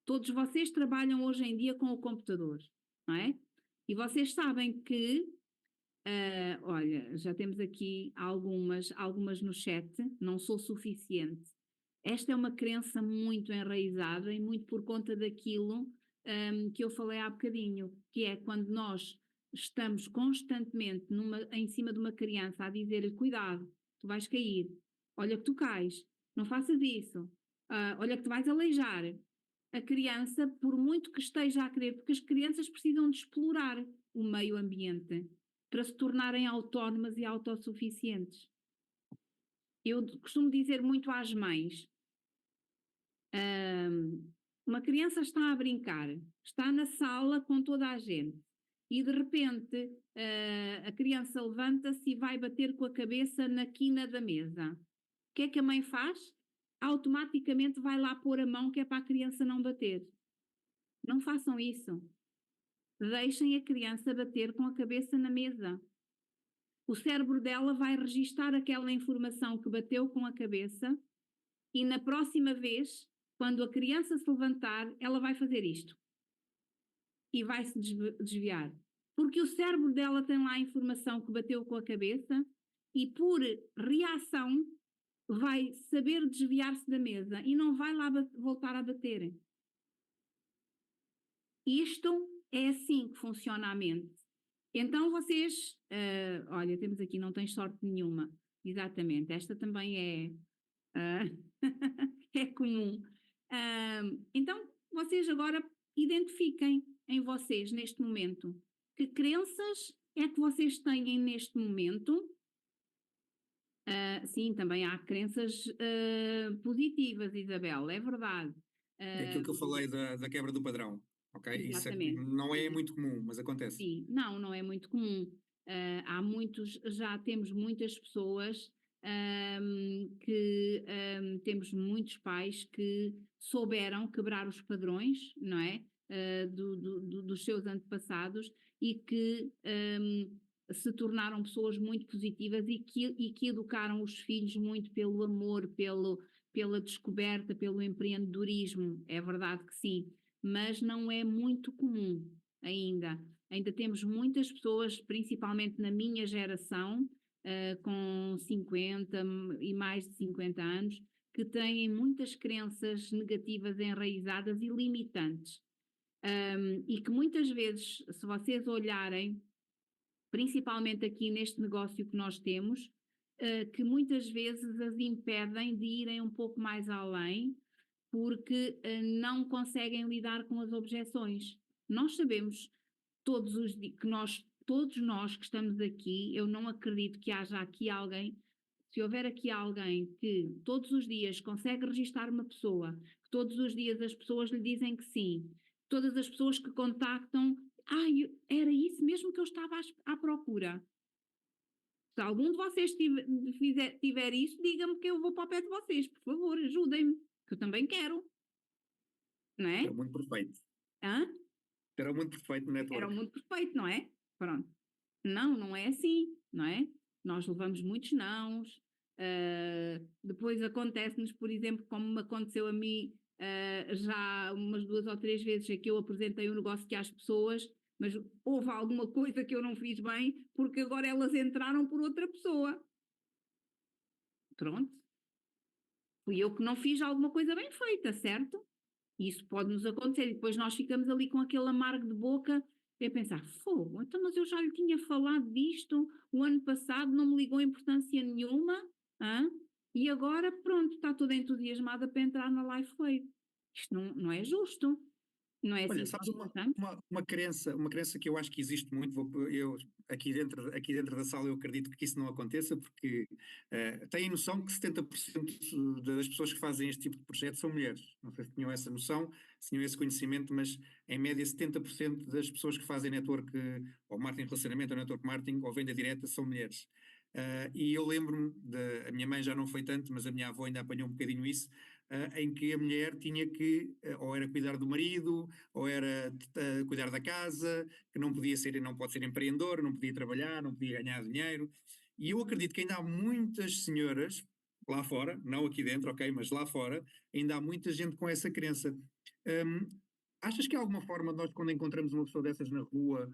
Todos vocês trabalham hoje em dia com o computador, não é? E vocês sabem que, olha, já temos aqui algumas no chat, não sou suficiente. Esta é uma crença muito enraizada e muito por conta daquilo que eu falei há bocadinho, que é quando nós estamos constantemente em cima de uma criança a dizer-lhe cuidado, tu vais cair, olha que tu cais, não faças isso, olha que tu vais aleijar. A criança, por muito que esteja a querer, porque as crianças precisam de explorar o meio ambiente para se tornarem autónomas e autossuficientes. Eu costumo dizer muito às mães, uma criança está a brincar, está na sala com toda a gente e de repente a criança levanta-se e vai bater com a cabeça na quina da mesa. O que é que a mãe faz? Automaticamente vai lá pôr a mão que é para a criança não bater. Não façam isso. Deixem a criança bater com a cabeça na mesa. O cérebro dela vai registar aquela informação que bateu com a cabeça e na próxima vez, quando a criança se levantar, ela vai fazer isto. E vai se desviar. Porque o cérebro dela tem lá a informação que bateu com a cabeça e por reação vai saber desviar-se da mesa e não vai lá voltar a bater. Isto é assim que funciona a mente. Então vocês, olha, temos aqui, não tens sorte nenhuma. Exatamente, esta também é comum. Então vocês agora identifiquem em vocês neste momento que crenças é que vocês têm neste momento. Sim, também há crenças positivas, Isabel, é verdade. É aquilo que eu falei da quebra do padrão, ok? Isso Exatamente. não é muito comum, mas acontece. Sim, não é muito comum. Já temos muitas pessoas temos muitos pais que souberam quebrar os padrões, não é? Dos seus antepassados e que se tornaram pessoas muito positivas e que educaram os filhos muito pelo amor, pela descoberta, pelo empreendedorismo. É verdade que sim, mas não é muito comum ainda. Ainda temos muitas pessoas, principalmente na minha geração, com 50 e mais de 50 anos, que têm muitas crenças negativas enraizadas e limitantes. E que muitas vezes, se vocês olharem, principalmente aqui neste negócio que nós temos, que muitas vezes as impedem de irem um pouco mais além, porque não conseguem lidar com as objeções. Nós sabemos todos nós que estamos aqui, eu não acredito que haja aqui alguém, se houver aqui alguém que todos os dias consegue registar uma pessoa, que todos os dias as pessoas lhe dizem que sim, todas as pessoas que contactam, era isso mesmo que eu estava à procura. Se algum de vocês tiver isso, diga-me que eu vou para o pé de vocês, por favor, ajudem-me, que eu também quero, não é? Era o mundo perfeito. Hã? Era o mundo perfeito no Era o network. mundo perfeito, não é? Pronto. Não é assim, não é? Nós levamos muitos nãos, depois acontece-nos, por exemplo, como me aconteceu a mim já umas 2 ou 3 vezes, é que eu apresentei um negócio que às pessoas, mas houve alguma coisa que eu não fiz bem, porque agora elas entraram por outra pessoa. Pronto. Fui eu que não fiz alguma coisa bem feita, certo? Isso pode nos acontecer e depois nós ficamos ali com aquele amargo de boca e a pensar, fogo, então mas eu já lhe tinha falado disto o ano passado, não me ligou importância nenhuma, hã? E agora pronto, está toda entusiasmada para entrar na LifeWave. Isto não é justo, não é Olha, assim sabes que funciona. uma crença que eu acho que existe muito, eu aqui dentro da sala eu acredito que isso não aconteça, porque têm noção que 70% das pessoas que fazem este tipo de projeto são mulheres. Não sei se tinham essa noção, se tinham esse conhecimento, mas em média 70% das pessoas que fazem network ou marketing de relacionamento ou network marketing ou venda direta são mulheres. E eu lembro-me, a minha mãe já não foi tanto, mas a minha avó ainda apanhou um bocadinho isso, em que a mulher tinha que, ou era cuidar do marido, ou era cuidar da casa, que não podia ser e não pode ser empreendedor, não podia trabalhar, não podia ganhar dinheiro. E eu acredito que ainda há muitas senhoras lá fora, não aqui dentro, ok, mas lá fora, ainda há muita gente com essa crença. Hum, Achas que há alguma forma de nós, quando encontramos uma pessoa dessas na rua,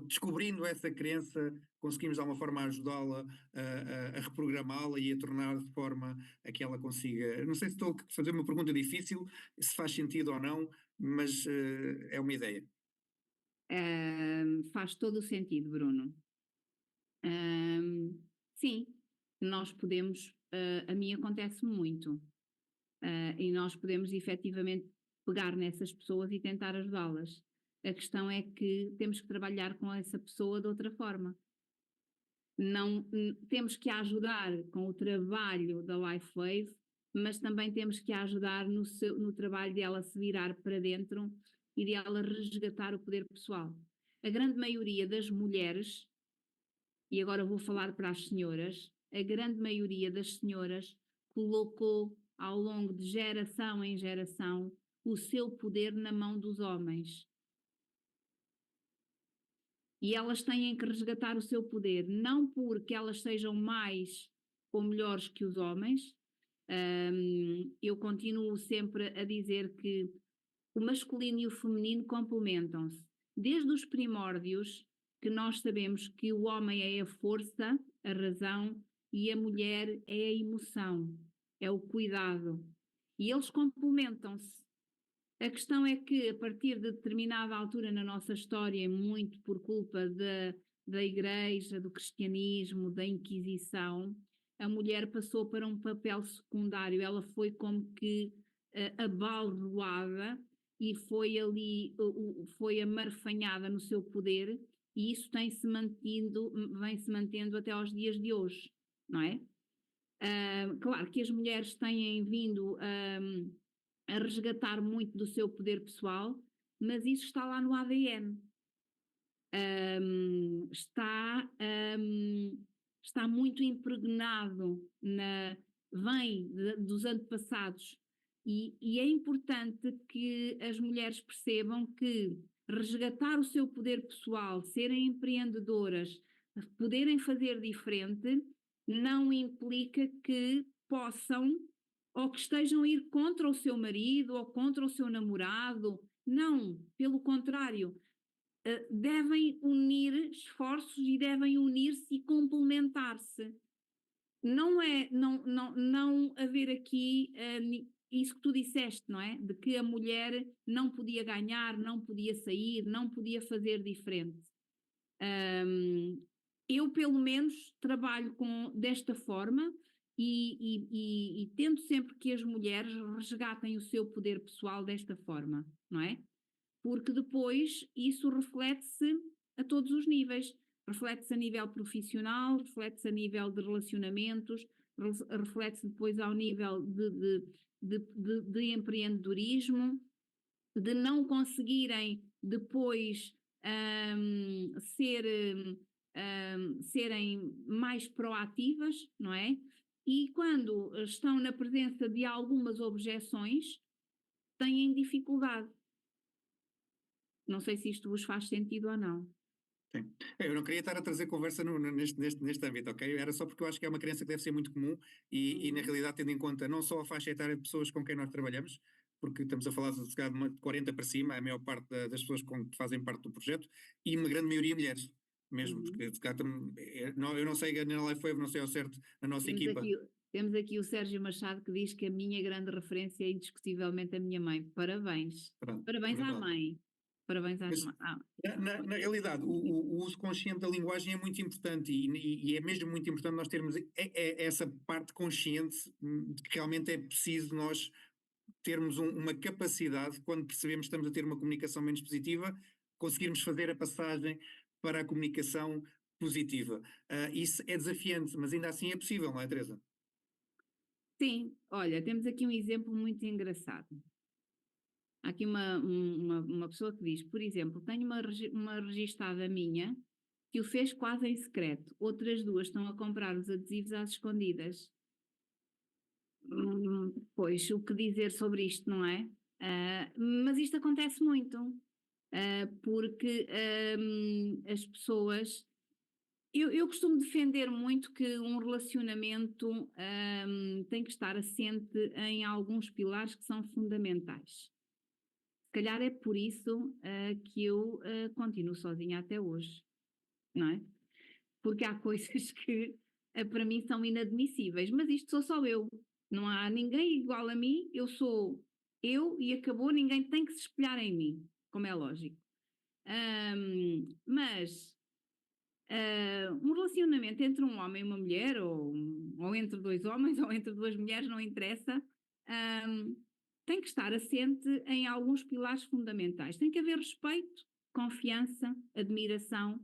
descobrindo essa crença, conseguimos de alguma forma ajudá-la a reprogramá-la e a tornar de forma a que ela consiga. Não sei se estou a fazer uma pergunta difícil, se faz sentido ou não, mas é uma ideia. Faz todo o sentido, Bruno. Sim, nós podemos, a mim acontece muito, e nós podemos efetivamente pegar nessas pessoas e tentar ajudá-las. A questão é que temos que trabalhar com essa pessoa de outra forma. Não, temos que a ajudar com o trabalho da LifeWave, mas também temos que a ajudar no trabalho de ela se virar para dentro e de ela resgatar o poder pessoal. A grande maioria das mulheres, e agora vou falar para as senhoras, a grande maioria das senhoras colocou ao longo de geração em geração o seu poder na mão dos homens. E elas têm que resgatar o seu poder, não porque elas sejam mais ou melhores que os homens. Eu continuo sempre a dizer que o masculino e o feminino complementam-se. Desde os primórdios, que nós sabemos que o homem é a força, a razão, e a mulher é a emoção, é o cuidado. E eles complementam-se. A questão é que, a partir de determinada altura na nossa história, muito por culpa da Igreja, do cristianismo, da Inquisição, a mulher passou para um papel secundário. Ela foi como que abalroada e foi ali, foi amarfanhada no seu poder, e isso vem-se mantendo até aos dias de hoje, não é? Claro que as mulheres têm vindo a resgatar muito do seu poder pessoal, mas isso está lá no ADN. Está muito impregnado, vem dos antepassados, e é importante que as mulheres percebam que resgatar o seu poder pessoal, serem empreendedoras, poderem fazer diferente, não implica que possam ou que estejam a ir contra o seu marido ou contra o seu namorado. Não, pelo contrário. devem unir esforços e devem unir-se e complementar-se. Não haver aqui isso que tu disseste, não é? De que a mulher não podia ganhar, não podia sair, não podia fazer diferente. Eu, pelo menos, trabalho desta forma e tento sempre que as mulheres resgatem o seu poder pessoal desta forma, não é? Porque depois isso reflete-se a todos os níveis. Reflete-se a nível profissional, reflete-se a nível de relacionamentos, reflete-se depois ao nível de empreendedorismo, de não conseguirem depois serem mais proativas, não é? E quando estão na presença de algumas objeções, têm dificuldade. Não sei se isto vos faz sentido ou não. Sim. Eu não queria estar a trazer conversa neste âmbito, ok? Era só porque eu acho que é uma crença que deve ser muito comum e na realidade, tendo em conta não só a faixa etária de pessoas com quem nós trabalhamos, porque estamos a falar de 40 para cima, a maior parte das pessoas que fazem parte do projeto, e uma grande maioria mulheres, mesmo, porque se calhar eu não sei, na Lifewave, não sei ao certo, a nossa Temos equipa. temos aqui o Sérgio Machado que diz que a minha grande referência é indiscutivelmente a minha mãe. Parabéns. Pronto, Parabéns à verdade. mãe. Parabéns às Mas, mães. na realidade, o uso consciente da linguagem é muito importante e é mesmo muito importante nós termos essa parte consciente de que realmente é preciso nós termos uma capacidade, quando percebemos que estamos a ter uma comunicação menos positiva, conseguirmos fazer a passagem para a comunicação positiva. Isso é desafiante, mas ainda assim é possível, não é, Teresa? Sim, olha, temos aqui um exemplo muito engraçado. Há aqui uma pessoa que diz, por exemplo, tenho uma registada minha que o fez quase em secreto. Outras duas estão a comprar os adesivos às escondidas. Pois, o que dizer sobre isto, não é? Mas isto acontece muito, porque as pessoas. Eu costumo defender muito que um relacionamento tem que estar assente em alguns pilares que são fundamentais. Se calhar é por isso que eu continuo sozinha até hoje, não é? Porque há coisas que para mim são inadmissíveis, mas isto sou só eu. Não há ninguém igual a mim, eu sou eu e acabou, ninguém tem que se espelhar em mim, como é lógico. Mas um relacionamento entre um homem e uma mulher, ou entre dois homens, ou entre duas mulheres, não interessa, tem que estar assente em alguns pilares fundamentais. Tem que haver respeito, confiança, admiração,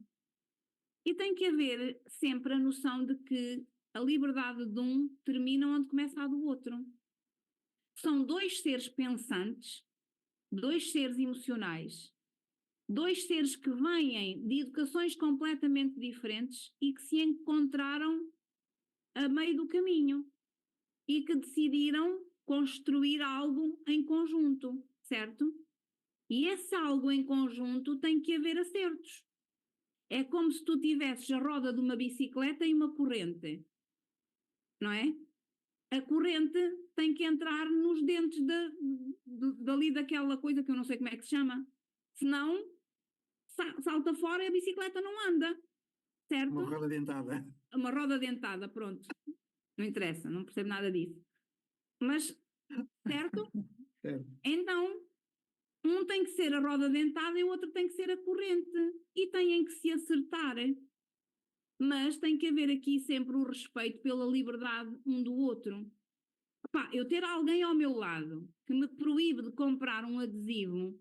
e tem que haver sempre a noção de que a liberdade de um termina onde começa a do outro. São dois seres pensantes, dois seres emocionais, dois seres que vêm de educações completamente diferentes e que se encontraram a meio do caminho e que decidiram construir algo em conjunto, certo? E esse algo em conjunto tem que haver acertos. É como se tu tivesses a roda de uma bicicleta e uma corrente, não é? A corrente tem que entrar nos dentes dali daquela coisa que eu não sei como é que se chama. Senão, salta fora e a bicicleta não anda, certo? Uma roda dentada. Uma roda dentada, pronto. Não interessa, não percebo nada disso. Mas, certo? Certo. Então, um tem que ser a roda dentada e o outro tem que ser a corrente. E têm que se acertar. Mas tem que haver aqui sempre o respeito pela liberdade um do outro. Epá, eu ter alguém ao meu lado que me proíbe de comprar um adesivo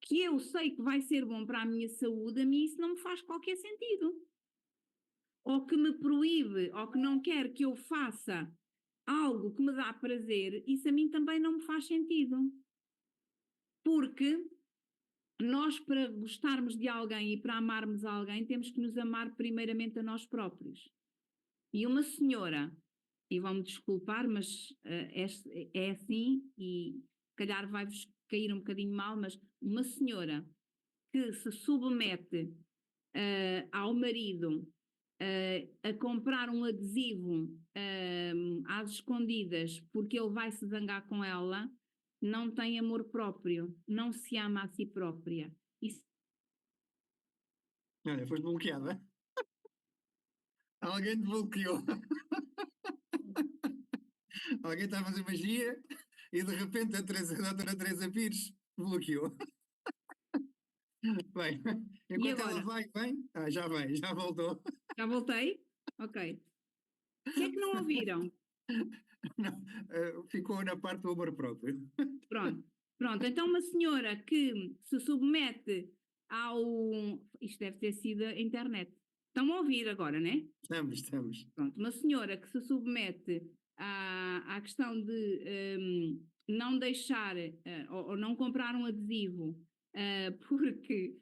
que eu sei que vai ser bom para a minha saúde, a mim isso não me faz qualquer sentido. Ou que me proíbe, ou que não quer que eu faça algo que me dá prazer, isso a mim também não me faz sentido. Porque nós, para gostarmos de alguém e para amarmos alguém, temos que nos amar primeiramente a nós próprios. E uma senhora, e vão-me desculpar, mas é assim, e se calhar vai-vos cair um bocadinho mal, mas uma senhora que se submete ao marido a comprar um adesivo às escondidas porque ele vai se zangar com ela, não tem amor próprio, não se ama a si própria. Isso Olha, foste bloqueada. Alguém te bloqueou. Alguém está a fazer magia e de repente a doutora Teresa Pires bloqueou. Bem, E enquanto ela agora? vai, vem, já vem, já voltou. Já voltei? Ok. O que é que não ouviram? Não, ficou na parte do amor próprio. Pronto. Pronto. Então, uma senhora que se submete ao. Isto deve ter sido a internet. Estão a ouvir agora, né? Estamos. Pronto. Uma senhora que se submete à questão de não deixar ou não comprar um adesivo porque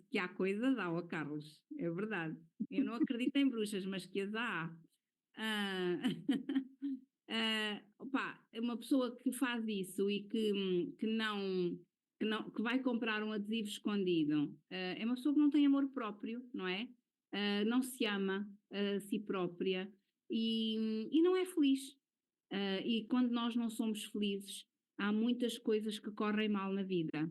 que há coisas, há, ó Carlos, é verdade. Eu não acredito em bruxas, mas que as há. Ah, opá, uma pessoa que faz isso e que vai comprar um adesivo escondido, é uma pessoa que não tem amor próprio, não é? Não se ama a si própria e não é feliz. E quando nós não somos felizes, há muitas coisas que correm mal na vida.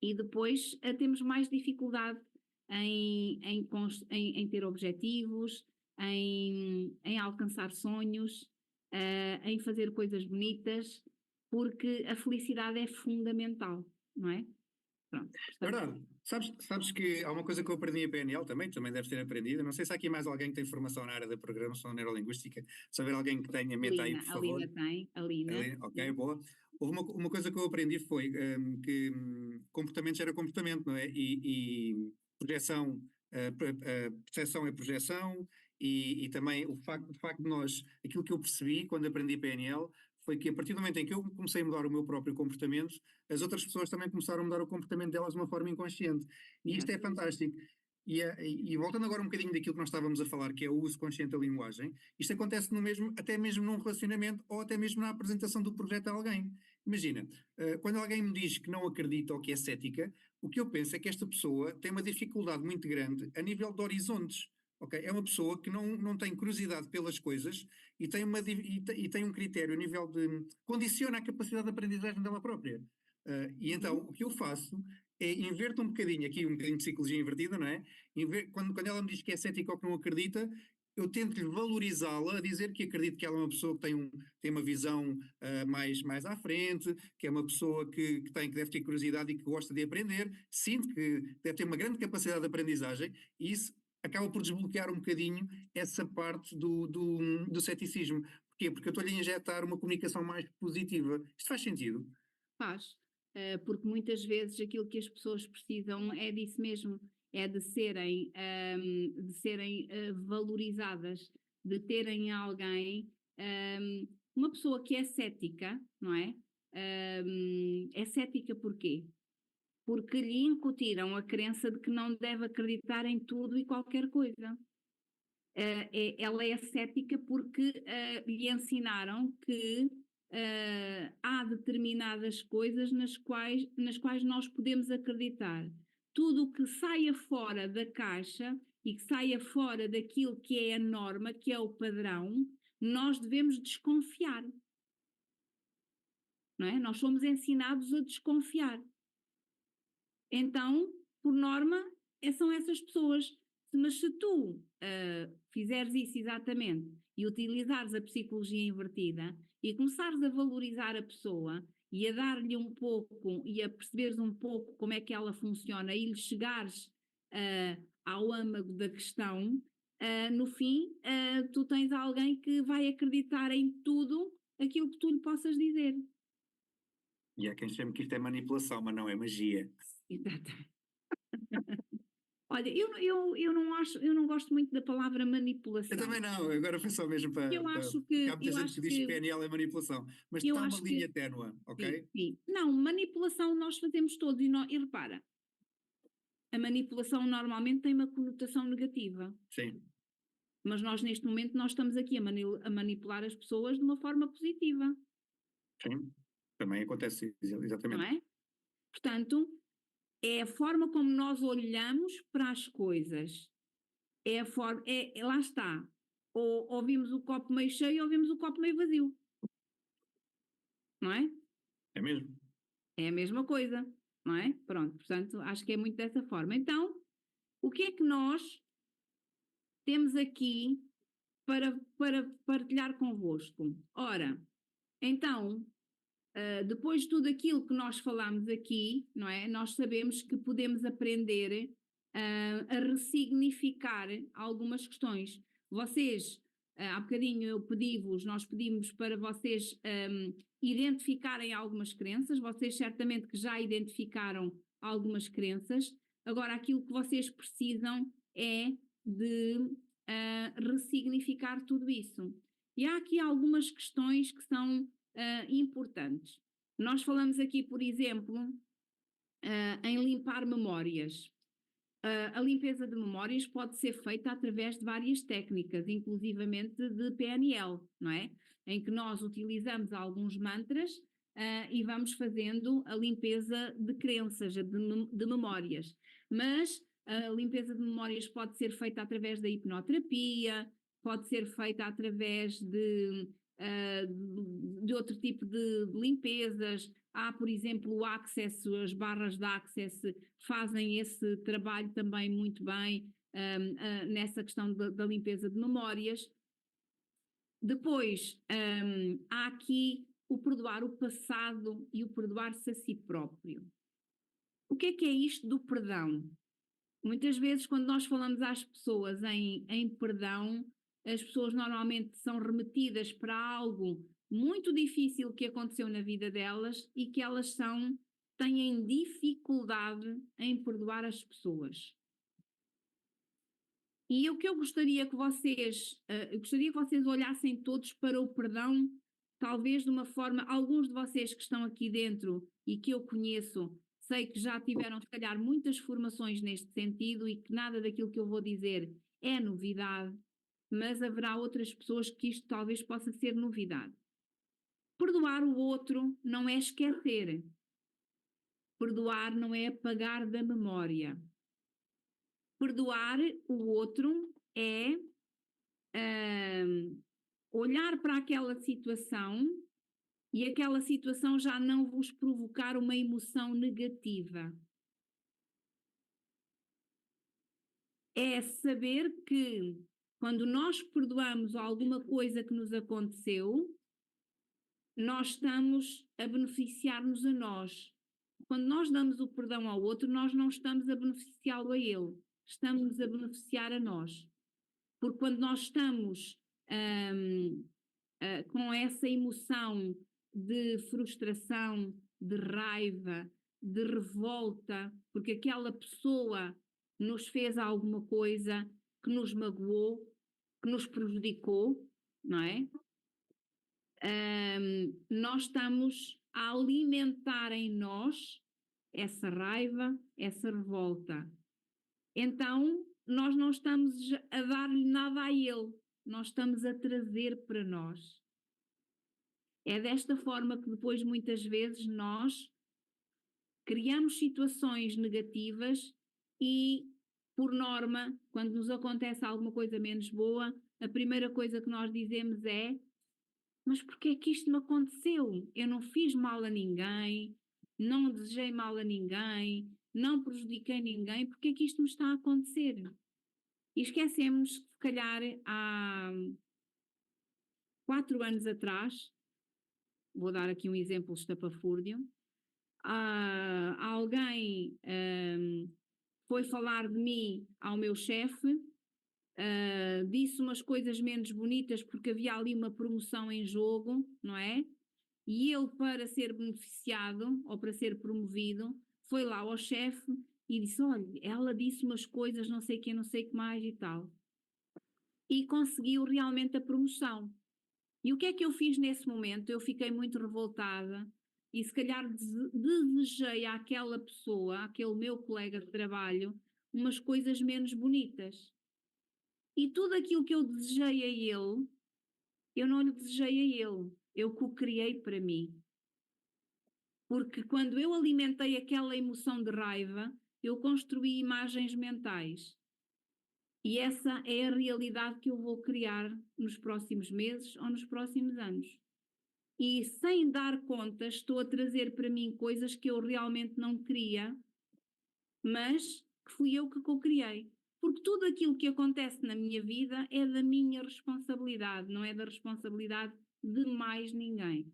E depois temos mais dificuldade em ter objetivos, em alcançar sonhos, em fazer coisas bonitas, porque a felicidade é fundamental, não é? Pronto, É portanto, verdade. Sabes que há uma coisa que eu aprendi em PNL também deves ter aprendido. Não sei se há aqui mais alguém que tem formação na área da programação neurolinguística. Saber alguém que tenha mente aí, por a favor. Lina tem, a Lina, Ok, boa. Houve uma coisa que eu aprendi foi que comportamento gera comportamento, não é? E projeção, percepção é projeção, e também o facto de nós, aquilo que eu percebi quando aprendi PNL, foi que a partir do momento em que eu comecei a mudar o meu próprio comportamento, as outras pessoas também começaram a mudar o comportamento delas de uma forma inconsciente. E isto é exatamente. fantástico. E voltando agora um bocadinho daquilo que nós estávamos a falar, que é o uso consciente da linguagem, isto acontece no mesmo, até mesmo num relacionamento ou até mesmo na apresentação do projeto a alguém. Imagina, quando alguém me diz que não acredita ou que é cética, o que eu penso é que esta pessoa tem uma dificuldade muito grande a nível de horizontes. Okay? É uma pessoa que não tem curiosidade pelas coisas e tem um critério a nível de. Condiciona a capacidade de aprendizagem dela própria. E então o que eu faço é inverto um bocadinho, aqui um bocadinho de psicologia invertida, não é? Quando ela me diz que é cética ou que não acredita, eu tento-lhe valorizá-la, a dizer que acredito que ela é uma pessoa que tem uma visão mais à frente, que é uma pessoa que deve ter curiosidade e que gosta de aprender, sinto que deve ter uma grande capacidade de aprendizagem, e isso acaba por desbloquear um bocadinho essa parte do ceticismo. Porquê? Porque eu estou-lhe a injetar uma comunicação mais positiva. Isto faz sentido? Faz, porque muitas vezes aquilo que as pessoas precisam é disso mesmo, é de serem valorizadas, de terem alguém, uma pessoa que é cética, não é? É cética porquê? Porque lhe incutiram a crença de que não deve acreditar em tudo e qualquer coisa. Ela é cética porque lhe ensinaram que há determinadas coisas nas quais nós podemos acreditar. Tudo o que saia fora da caixa e que saia fora daquilo que é a norma, que é o padrão, nós devemos desconfiar, não é? Nós somos ensinados a desconfiar. Então, por norma, são essas pessoas. Mas se tu fizeres isso exatamente e utilizares a psicologia invertida e começares a valorizar a pessoa e a dar-lhe um pouco e a perceberes um pouco como é que ela funciona e lhe chegares ao âmago da questão, no fim, tu tens alguém que vai acreditar em tudo aquilo que tu lhe possas dizer. E há quem chame que isto é manipulação, mas não é magia. Exatamente. Olha, eu não gosto muito da palavra Eu manipulação. também não, agora foi só mesmo para. Eu acho Porque há que, muita eu gente que acho diz que que, PNL é manipulação, mas eu está uma acho que, linha ténue, sim, ok? sim. Não, manipulação nós fazemos todos e repara, a manipulação normalmente tem uma conotação negativa, Sim, mas nós neste momento nós estamos aqui a manipular as pessoas de uma forma positiva, sim. Também acontece não exatamente. é? Portanto, é a forma como nós olhamos para as coisas, é a forma, lá está, ou vimos o copo meio cheio ou vimos o copo meio vazio, não é? É mesmo. É a mesma coisa, não é? Pronto, portanto, acho que é muito dessa forma. Então, O que é que nós temos aqui para partilhar convosco? Ora, então, depois de tudo aquilo que nós falamos aqui, não é? Nós sabemos que podemos aprender a ressignificar algumas questões. Vocês, há bocadinho nós pedimos para vocês identificarem algumas crenças, vocês certamente que já identificaram algumas crenças, agora aquilo que vocês precisam é de ressignificar tudo isso. E há aqui algumas questões que são importantes. Nós falamos aqui, por exemplo, em limpar memórias. A limpeza de memórias pode ser feita através de várias técnicas, inclusivamente de PNL, não é? Em que nós utilizamos alguns mantras e vamos fazendo a limpeza de crenças, de memórias. Mas a limpeza de memórias pode ser feita através da hipnoterapia, pode ser feita através de outro tipo de limpezas. Há, por exemplo, o Access, as barras da Access fazem esse trabalho também muito bem nessa questão da limpeza de memórias. Depois, há aqui o perdoar o passado e o perdoar-se a si próprio. O que é isto do perdão? Muitas vezes, quando nós falamos às pessoas em perdão, as pessoas normalmente são remetidas para algo muito difícil que aconteceu na vida delas e que elas têm dificuldade em perdoar as pessoas. E o que eu gostaria que vocês olhassem todos para o perdão, talvez de uma forma, alguns de vocês que estão aqui dentro e que eu conheço, sei que já tiveram se calhar muitas formações neste sentido e que nada daquilo que eu vou dizer é novidade, mas haverá outras pessoas que isto talvez possa ser novidade. Perdoar o outro não é esquecer. Perdoar não é apagar da memória. Perdoar o outro é olhar para aquela situação e aquela situação já não vos provocar uma emoção negativa. É saber que quando nós perdoamos alguma coisa que nos aconteceu, nós estamos a beneficiar-nos a nós. Quando nós damos o perdão ao outro, nós não estamos a beneficiá-lo a ele, estamos a beneficiar a nós. Porque quando nós estamos com essa emoção de frustração, de raiva, de revolta, porque aquela pessoa nos fez alguma coisa que nos magoou, que nos prejudicou, não é? Nós estamos a alimentar em nós essa raiva, essa revolta. Então, nós não estamos a dar-lhe nada a ele, nós estamos a trazer para nós. É desta forma que depois, muitas vezes, nós criamos situações negativas e, por norma, quando nos acontece alguma coisa menos boa, a primeira coisa que nós dizemos é: mas porquê é que isto me aconteceu? Eu não fiz mal a ninguém, não desejei mal a ninguém, não prejudiquei ninguém, porquê é que isto me está a acontecer? E esquecemos que, se calhar, há 4 anos atrás, vou dar aqui um exemplo estapafúrdio, alguém foi falar de mim ao meu chefe, disse umas coisas menos bonitas porque havia ali uma promoção em jogo, não é? E ele, para ser beneficiado ou para ser promovido, foi lá ao chefe e disse: olha, ela disse umas coisas, não sei o que, não sei o que mais e tal. E conseguiu realmente a promoção. E o que é que eu fiz nesse momento? Eu fiquei muito revoltada e se calhar desejei àquela pessoa, àquele meu colega de trabalho, umas coisas menos bonitas. E tudo aquilo que eu desejei a ele, eu não lhe desejei a ele, eu co-criei para mim. Porque quando eu alimentei aquela emoção de raiva, eu construí imagens mentais. E essa é a realidade que eu vou criar nos próximos meses ou nos próximos anos. E sem dar conta, estou a trazer para mim coisas que eu realmente não queria, mas que fui eu que co-criei. Porque tudo aquilo que acontece na minha vida é da minha responsabilidade, não é da responsabilidade de mais ninguém.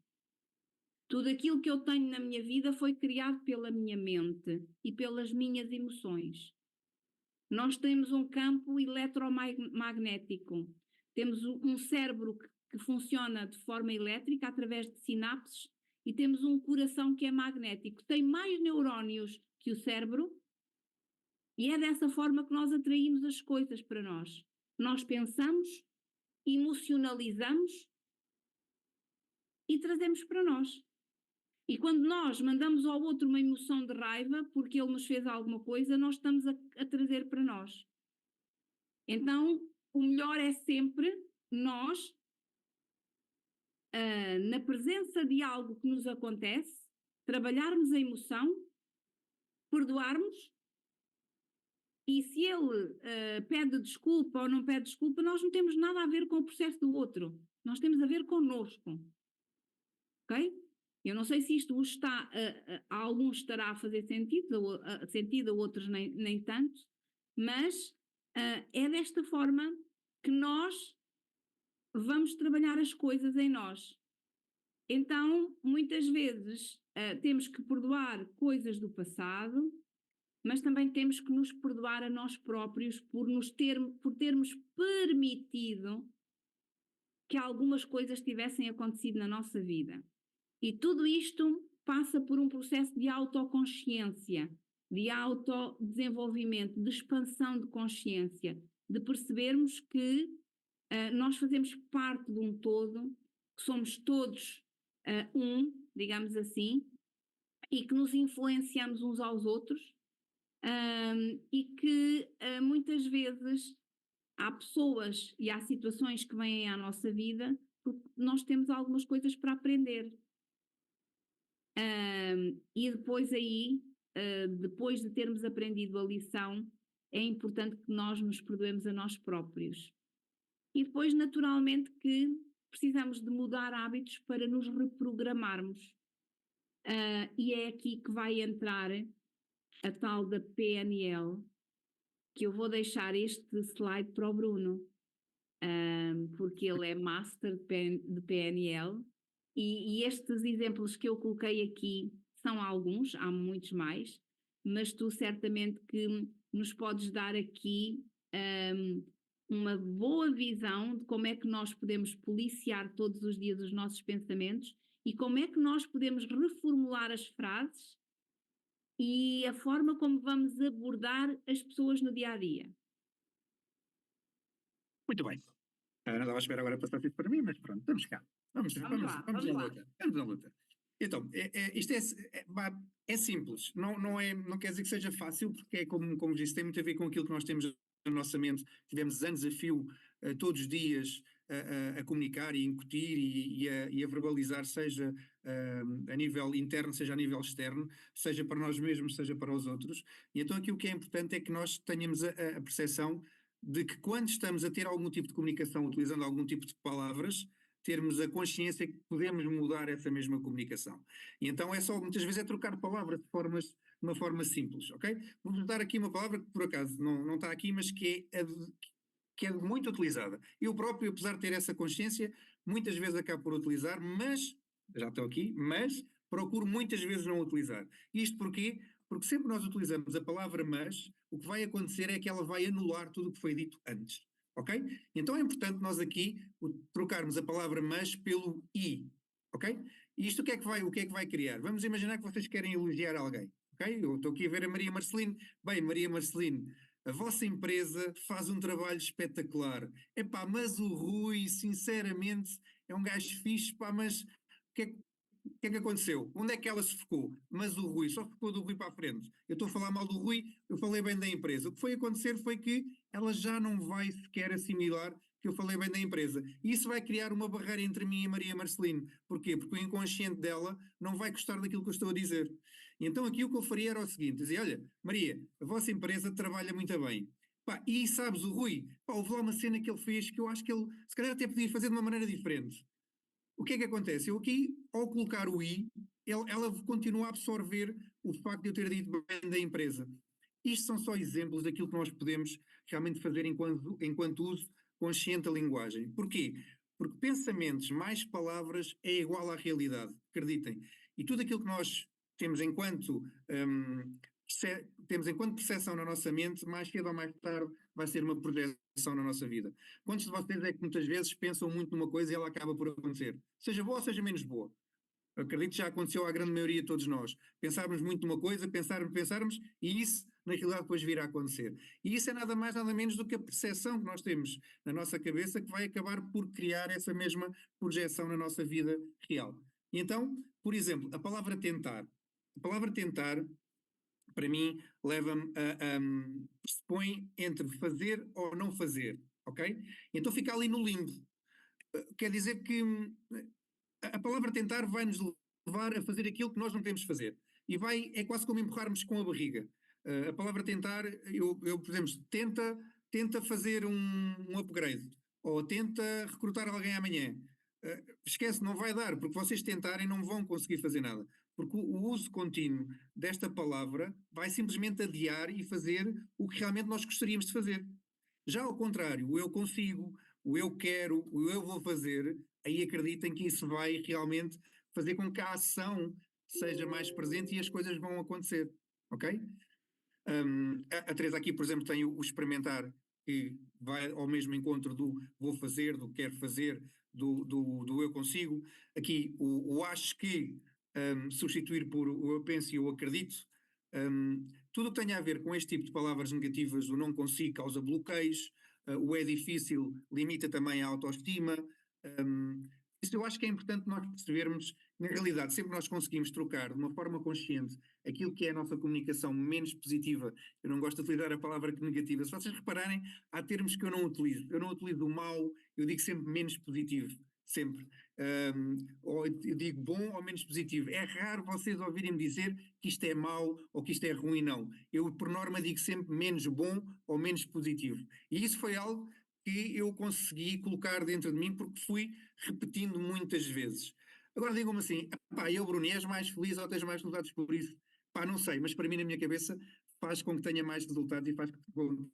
Tudo aquilo que eu tenho na minha vida foi criado pela minha mente e pelas minhas emoções. Nós temos um campo eletromagnético, temos um cérebro que funciona de forma elétrica através de sinapses e temos um coração que é magnético. Tem mais neurónios que o cérebro e é dessa forma que nós atraímos as coisas para nós. Nós pensamos, emocionalizamos e trazemos para nós. E quando nós mandamos ao outro uma emoção de raiva porque ele nos fez alguma coisa, nós estamos a trazer para nós. Então, o melhor é sempre nós, na presença de algo que nos acontece, trabalharmos a emoção, perdoarmos, e se ele pede desculpa ou não pede desculpa, nós não temos nada a ver com o processo do outro. Nós temos a ver connosco. Ok? Eu não sei se isto está, a alguns estará a fazer sentido, a outros nem tanto, mas é desta forma que nós vamos trabalhar as coisas em nós. Então, muitas vezes temos que perdoar coisas do passado, mas também temos que nos perdoar a nós próprios por termos permitido que algumas coisas tivessem acontecido na nossa vida. E tudo isto passa por um processo de autoconsciência, de autodesenvolvimento, de expansão de consciência, de percebermos que nós fazemos parte de um todo, que somos todos digamos assim, e que nos influenciamos uns aos outros, e que muitas vezes há pessoas e há situações que vêm à nossa vida porque nós temos algumas coisas para aprender. E depois aí, depois de termos aprendido a lição, é importante que nós nos perdoemos a nós próprios. E depois, naturalmente, que precisamos de mudar hábitos para nos reprogramarmos. E é aqui que vai entrar a tal da PNL, que eu vou deixar este slide para o Bruno, porque ele é master de PNL, e estes exemplos que eu coloquei aqui são alguns, há muitos mais, mas tu certamente que nos podes dar aqui uma boa visão de como é que nós podemos policiar todos os dias os nossos pensamentos e como é que nós podemos reformular as frases e a forma como vamos abordar as pessoas no dia a dia. Muito bem. Não estava a esperar agora passar isso para mim, mas pronto, vamos cá. Vamos à luta. Vamos à luta. Então, isto é simples. Não quer dizer que seja fácil, porque é como disse, tem muito a ver com aquilo que nós temos na nossa mente. Tivemos anos a fio, todos os dias, a comunicar e incutir e a verbalizar, seja a nível interno, seja a nível externo, seja para nós mesmos, seja para os outros. E então aqui o que é importante é que nós tenhamos a percepção de que quando estamos a ter algum tipo de comunicação, utilizando algum tipo de palavras, termos a consciência que podemos mudar essa mesma comunicação. E então muitas vezes é trocar palavras de uma forma simples, ok? Vou-vos dar aqui uma palavra que por acaso não está aqui, mas que é muito utilizada. Eu próprio, apesar de ter essa consciência, muitas vezes acabo por utilizar, mas, já estou aqui, mas procuro muitas vezes não utilizar. Isto porquê? Porque sempre nós utilizamos a palavra mas, o que vai acontecer é que ela vai anular tudo o que foi dito antes. Ok? Então é importante nós aqui trocarmos a palavra mas pelo i. Ok? E isto o que é que vai criar? Vamos imaginar que vocês querem elogiar alguém. Ok? Eu estou aqui a ver a Maria Marcelino. Bem, Maria Marcelino, a vossa empresa faz um trabalho espetacular. Epá, mas o Rui, sinceramente, é um gajo fixe, pá, mas o que é que aconteceu? Onde é que ela se focou? Mas o Rui, só focou do Rui para a frente. Eu estou a falar mal do Rui, eu falei bem da empresa. O que foi acontecer foi que ela já não vai sequer assimilar que eu falei bem da empresa. E isso vai criar uma barreira entre mim e Maria Marcelino. Porquê? Porque o inconsciente dela não vai gostar daquilo que eu estou a dizer. E então aqui o que eu faria era o seguinte, dizia, olha, Maria, a vossa empresa trabalha muito bem. Pá, e sabes, o Rui, houve lá uma cena que ele fez que eu acho que ele se calhar até podia fazer de uma maneira diferente. O que é que acontece? Eu aqui, ao colocar o i, ela continua a absorver o facto de eu ter dito bem da empresa. Isto são só exemplos daquilo que nós podemos realmente fazer enquanto uso consciente da linguagem. Porquê? Porque pensamentos mais palavras é igual à realidade, acreditem. E tudo aquilo que nós temos temos enquanto percepção na nossa mente, mais cedo ou mais tarde vai ser uma projeção na nossa vida. Quantos de vocês é que muitas vezes pensam muito numa coisa e ela acaba por acontecer? Seja boa ou seja menos boa. Eu acredito que já aconteceu à grande maioria de todos nós. Pensarmos muito numa coisa, pensarmos, e isso, na realidade, depois virá a acontecer. E isso é nada mais, nada menos do que a percepção que nós temos na nossa cabeça, que vai acabar por criar essa mesma projeção na nossa vida real. E então, por exemplo, a palavra tentar. A palavra tentar, para mim, leva-me pressupõe entre fazer ou não fazer, ok? Então fica ali no limbo. Quer dizer que a palavra tentar vai-nos levar a fazer aquilo que nós não queremos fazer. E é quase como empurrarmos com a barriga. A palavra tentar, por exemplo, tenta fazer um upgrade, ou tenta recrutar alguém amanhã. Esquece, não vai dar, porque vocês tentarem não vão conseguir fazer nada. Porque o uso contínuo desta palavra vai simplesmente adiar e fazer o que realmente nós gostaríamos de fazer. Já ao contrário, o eu consigo, o eu quero, o eu vou fazer, aí acreditem que isso vai realmente fazer com que a ação seja mais presente e as coisas vão acontecer, ok? A Teresa aqui, por exemplo, tem o experimentar, que vai ao mesmo encontro do vou fazer, do quero fazer, do eu consigo. Aqui o acho que, substituir por o eu penso e eu acredito. Tudo o que tenha a ver com este tipo de palavras negativas, o não consigo causa bloqueios, o é difícil limita também a autoestima. Isso eu acho que é importante nós percebermos, na realidade, sempre nós conseguimos trocar de uma forma consciente aquilo que é a nossa comunicação menos positiva. Eu não gosto de utilizar a palavra negativa. Se vocês repararem, há termos que eu não utilizo. Eu não utilizo o mau, eu digo sempre menos positivo. Sempre. Ou eu digo bom ou menos positivo. É raro vocês ouvirem-me dizer que isto é mau ou que isto é ruim, não. Eu, por norma, digo sempre menos bom ou menos positivo. E isso foi algo que eu consegui colocar dentro de mim porque fui repetindo muitas vezes. Agora digam-me assim, pá, eu, Bruno, és mais feliz ou tens mais resultados por isso? Pá, não sei, mas para mim, na minha cabeça, faz com que tenha mais resultados e faz com que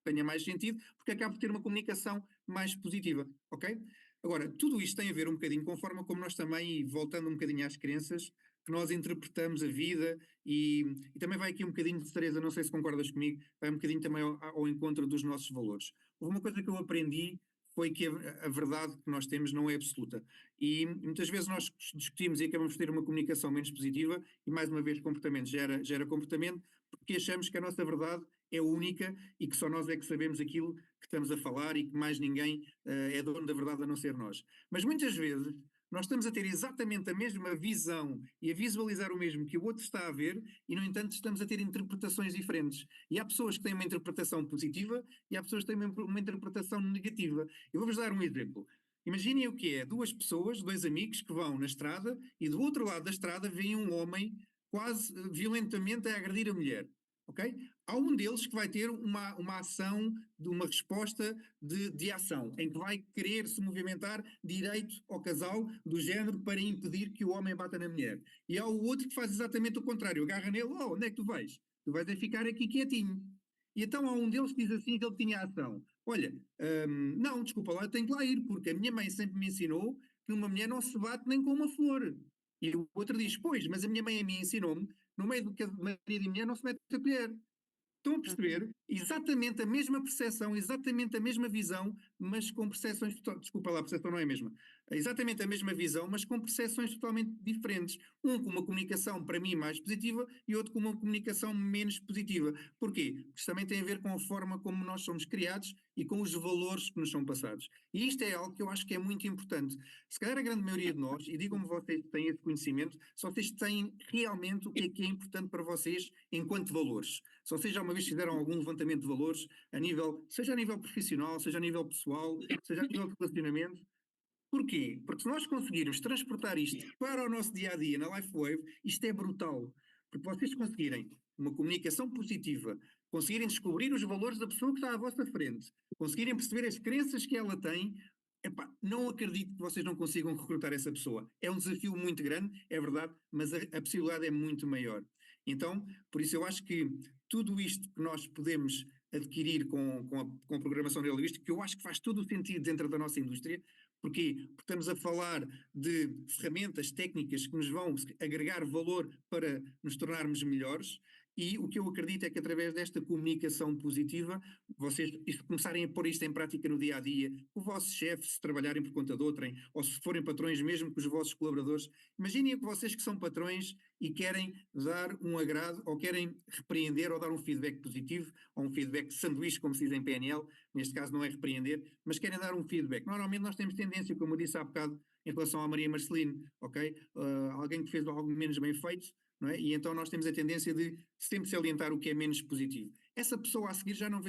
tenha mais sentido, porque acaba por ter uma comunicação mais positiva, ok? Agora, tudo isto tem a ver um bocadinho com a forma como nós também, e voltando um bocadinho às crenças, que nós interpretamos a vida e também vai aqui um bocadinho de Teresa, não sei se concordas comigo, vai um bocadinho também ao encontro dos nossos valores. Houve uma coisa que eu aprendi foi que a verdade que nós temos não é absoluta. E muitas vezes nós discutimos e acabamos de ter uma comunicação menos positiva e mais uma vez comportamento gera comportamento porque achamos que a nossa verdade é única e que só nós é que sabemos aquilo que estamos a falar e que mais ninguém é dono da verdade a não ser nós. Mas muitas vezes nós estamos a ter exatamente a mesma visão e a visualizar o mesmo que o outro está a ver e, no entanto, estamos a ter interpretações diferentes. E há pessoas que têm uma interpretação positiva e há pessoas que têm uma interpretação negativa. Eu vou-vos dar um exemplo. Imaginem o que é duas pessoas, dois amigos que vão na estrada e do outro lado da estrada vem um homem quase violentamente a agredir a mulher. Ok? Há um deles que vai ter uma ação, de uma resposta de ação, em que vai querer se movimentar direito ao casal do género para impedir que o homem bata na mulher. E há o outro que faz exatamente o contrário, agarra nele, oh, onde é que tu vais? Tu vais é ficar aqui quietinho. E então há um deles que diz assim que ele tinha ação. Olha, não, desculpa lá, eu tenho que lá ir, porque a minha mãe sempre me ensinou que uma mulher não se bate nem com uma flor. E o outro diz, pois, mas a minha mãe a mim ensinou-me no meio do que marido e mulher não se mete a colher. Estão a perceber? Exatamente a mesma percepção, exatamente a mesma visão, mas com percepções. Desculpa lá, a percepção não é a mesma. Exatamente a mesma visão, mas com percepções totalmente diferentes. Um com uma comunicação, para mim, mais positiva e outro com uma comunicação menos positiva. Porquê? Porque isso também tem a ver com a forma como nós somos criados e com os valores que nos são passados. E isto é algo que eu acho que é muito importante. Se calhar a grande maioria de nós, e digam-me vocês que têm esse conhecimento, se vocês têm realmente o que é importante para vocês enquanto valores. Se vocês já uma vez fizeram algum levantamento de valores, seja a nível profissional, seja a nível pessoal, seja a nível de relacionamento. Porquê? Porque se nós conseguirmos transportar isto para o nosso dia-a-dia na LifeWave, isto é brutal. Porque vocês conseguirem uma comunicação positiva, conseguirem descobrir os valores da pessoa que está à vossa frente, conseguirem perceber as crenças que ela tem, epá, não acredito que vocês não consigam recrutar essa pessoa. É um desafio muito grande, é verdade, mas a possibilidade é muito maior. Então, por isso eu acho que tudo isto que nós podemos adquirir com a programação neurolinguística, que eu acho que faz todo o sentido dentro da nossa indústria. Porquê? Porque estamos a falar de ferramentas técnicas que nos vão agregar valor para nos tornarmos melhores, e o que eu acredito é que através desta comunicação positiva, vocês começarem a pôr isto em prática no dia a dia, o vosso chefe, se trabalharem por conta de outrem, ou se forem patrões mesmo com os vossos colaboradores, imaginem que vocês que são patrões e querem dar um agrado, ou querem repreender ou dar um feedback positivo, ou um feedback sanduíche, como se diz em PNL, neste caso não é repreender, mas querem dar um feedback. Normalmente nós temos tendência, como eu disse há bocado, em relação à Maria Marcelino, ok? Alguém que fez algo menos bem feito, não é? E então nós temos a tendência de sempre salientar o que é menos positivo. Essa pessoa a seguir já não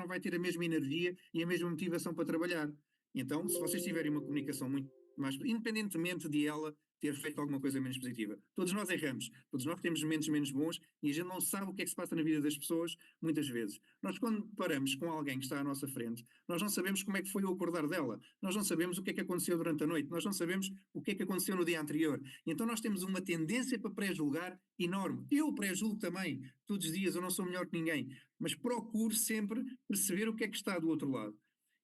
vai ter a mesma energia e a mesma motivação para trabalhar. Então, se vocês tiverem uma comunicação muito mais, independentemente de ela ter feito alguma coisa menos positiva, todos nós erramos, todos nós temos momentos menos bons e a gente não sabe o que é que se passa na vida das pessoas muitas vezes. Nós, quando paramos com alguém que está à nossa frente, nós não sabemos como é que foi o acordar dela, nós não sabemos o que é que aconteceu durante a noite, nós não sabemos o que é que aconteceu no dia anterior. E então nós temos uma tendência para pré-julgar enorme. Eu pré-julgo também, todos os dias, eu não sou melhor que ninguém, mas procuro sempre perceber o que é que está do outro lado.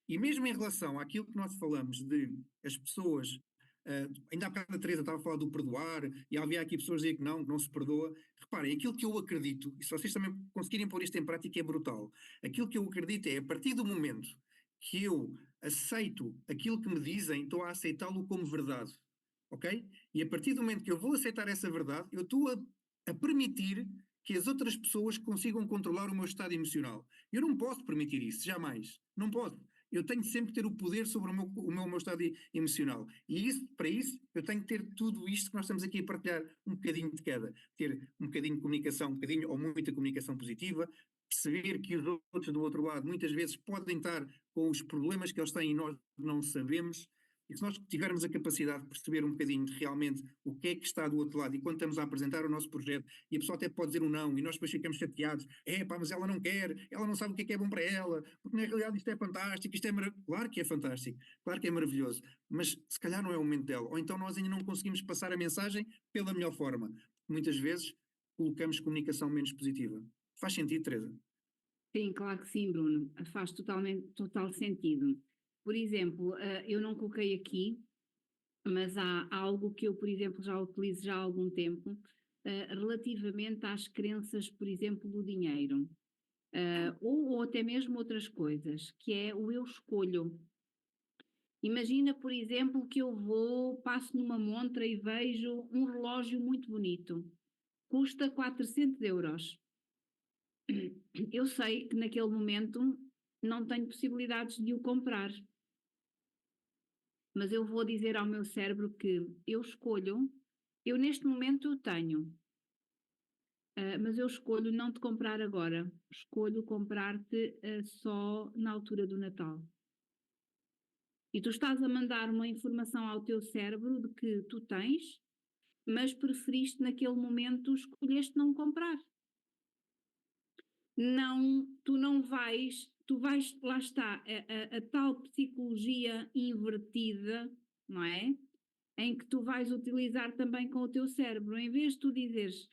E mesmo em relação àquilo que nós falamos de as pessoas, ainda há bocado a Teresa estava a falar do perdoar, e havia aqui pessoas a dizer que não se perdoa. Reparem, aquilo que eu acredito, e se vocês também conseguirem pôr isto em prática é brutal, aquilo que eu acredito é, a partir do momento que eu aceito aquilo que me dizem, estou a aceitá-lo como verdade, ok? E a partir do momento que eu vou aceitar essa verdade, eu estou a permitir que as outras pessoas consigam controlar o meu estado emocional. Eu não posso permitir isso, jamais. Não posso. Eu tenho sempre que ter o poder sobre o meu estado emocional. E para isso, eu tenho que ter tudo isto que nós estamos aqui a partilhar, um bocadinho de cada. Ter um bocadinho de comunicação, um bocadinho ou muita comunicação positiva, perceber que os outros do outro lado muitas vezes podem estar com os problemas que eles têm e nós não sabemos. E se nós tivermos a capacidade de perceber um bocadinho de realmente o que é que está do outro lado, e quando estamos a apresentar o nosso projeto, e a pessoa até pode dizer um não, e nós depois ficamos chateados, mas ela não quer, ela não sabe o que é bom para ela, porque na realidade isto é fantástico, isto é maravilhoso. Claro que é fantástico, claro que é maravilhoso, mas se calhar não é o momento dela, ou então nós ainda não conseguimos passar a mensagem pela melhor forma. Muitas vezes colocamos comunicação menos positiva. Faz sentido, Teresa? Sim, claro que sim, Bruno. Faz total sentido. Por exemplo, eu não coloquei aqui, mas há algo que eu, por exemplo, já utilizo já há algum tempo, relativamente às crenças, por exemplo, do dinheiro, ou até mesmo outras coisas, que é o eu escolho. Imagina, por exemplo, que passo numa montra e vejo um relógio muito bonito, custa 400 euros. Eu sei que naquele momento não tenho possibilidades de o comprar, mas eu vou dizer ao meu cérebro que eu neste momento o tenho, mas eu escolho não te comprar agora, escolho comprar-te só na altura do Natal. E tu estás a mandar uma informação ao teu cérebro de que tu tens, mas preferiste naquele momento, escolheste não comprar. Não, tu vais, lá está, a tal psicologia invertida, não é? Em que tu vais utilizar também com o teu cérebro, em vez de tu dizeres,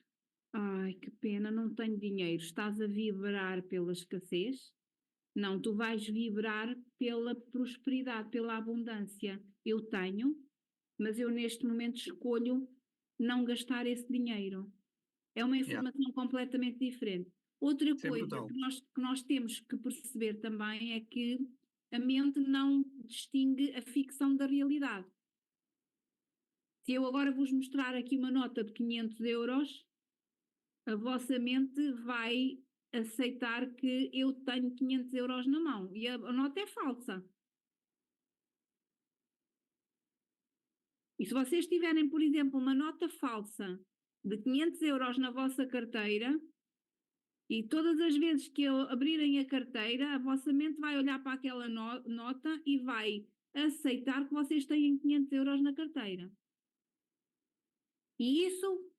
ai que pena, não tenho dinheiro, estás a vibrar pela escassez, não, tu vais vibrar pela prosperidade, pela abundância. Eu tenho, mas eu neste momento escolho não gastar esse dinheiro. É uma Yeah. informação completamente diferente. Outra Isso é coisa brutal. que nós temos que perceber também é que a mente não distingue a ficção da realidade. Se eu agora vos mostrar aqui uma nota de 500 euros, a vossa mente vai aceitar que eu tenho 500 euros na mão e a nota é falsa. E se vocês tiverem, por exemplo, uma nota falsa de 500 euros na vossa carteira, e todas as vezes que abrirem a carteira, a vossa mente vai olhar para aquela nota e vai aceitar que vocês têm 500 euros na carteira. E isso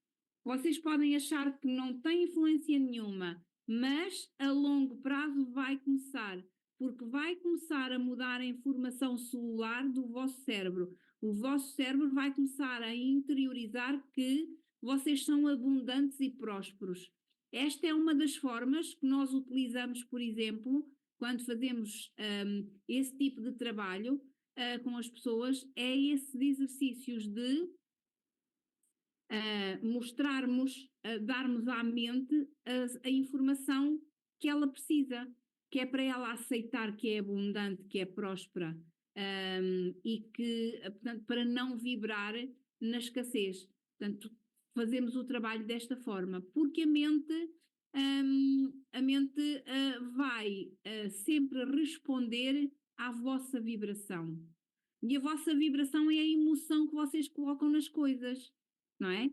vocês podem achar que não tem influência nenhuma, mas a longo prazo vai começar, porque vai começar a mudar a informação celular do vosso cérebro. O vosso cérebro vai começar a interiorizar que vocês são abundantes e prósperos. Esta é uma das formas que nós utilizamos, por exemplo, quando fazemos esse tipo de trabalho com as pessoas, é esses exercícios de mostrarmos, darmos à mente a informação que ela precisa, que é para ela aceitar que é abundante, que é próspera, e que, portanto, para não vibrar na escassez. Portanto, fazemos o trabalho desta forma, porque a mente vai sempre responder à vossa vibração. E a vossa vibração é a emoção que vocês colocam nas coisas, não é?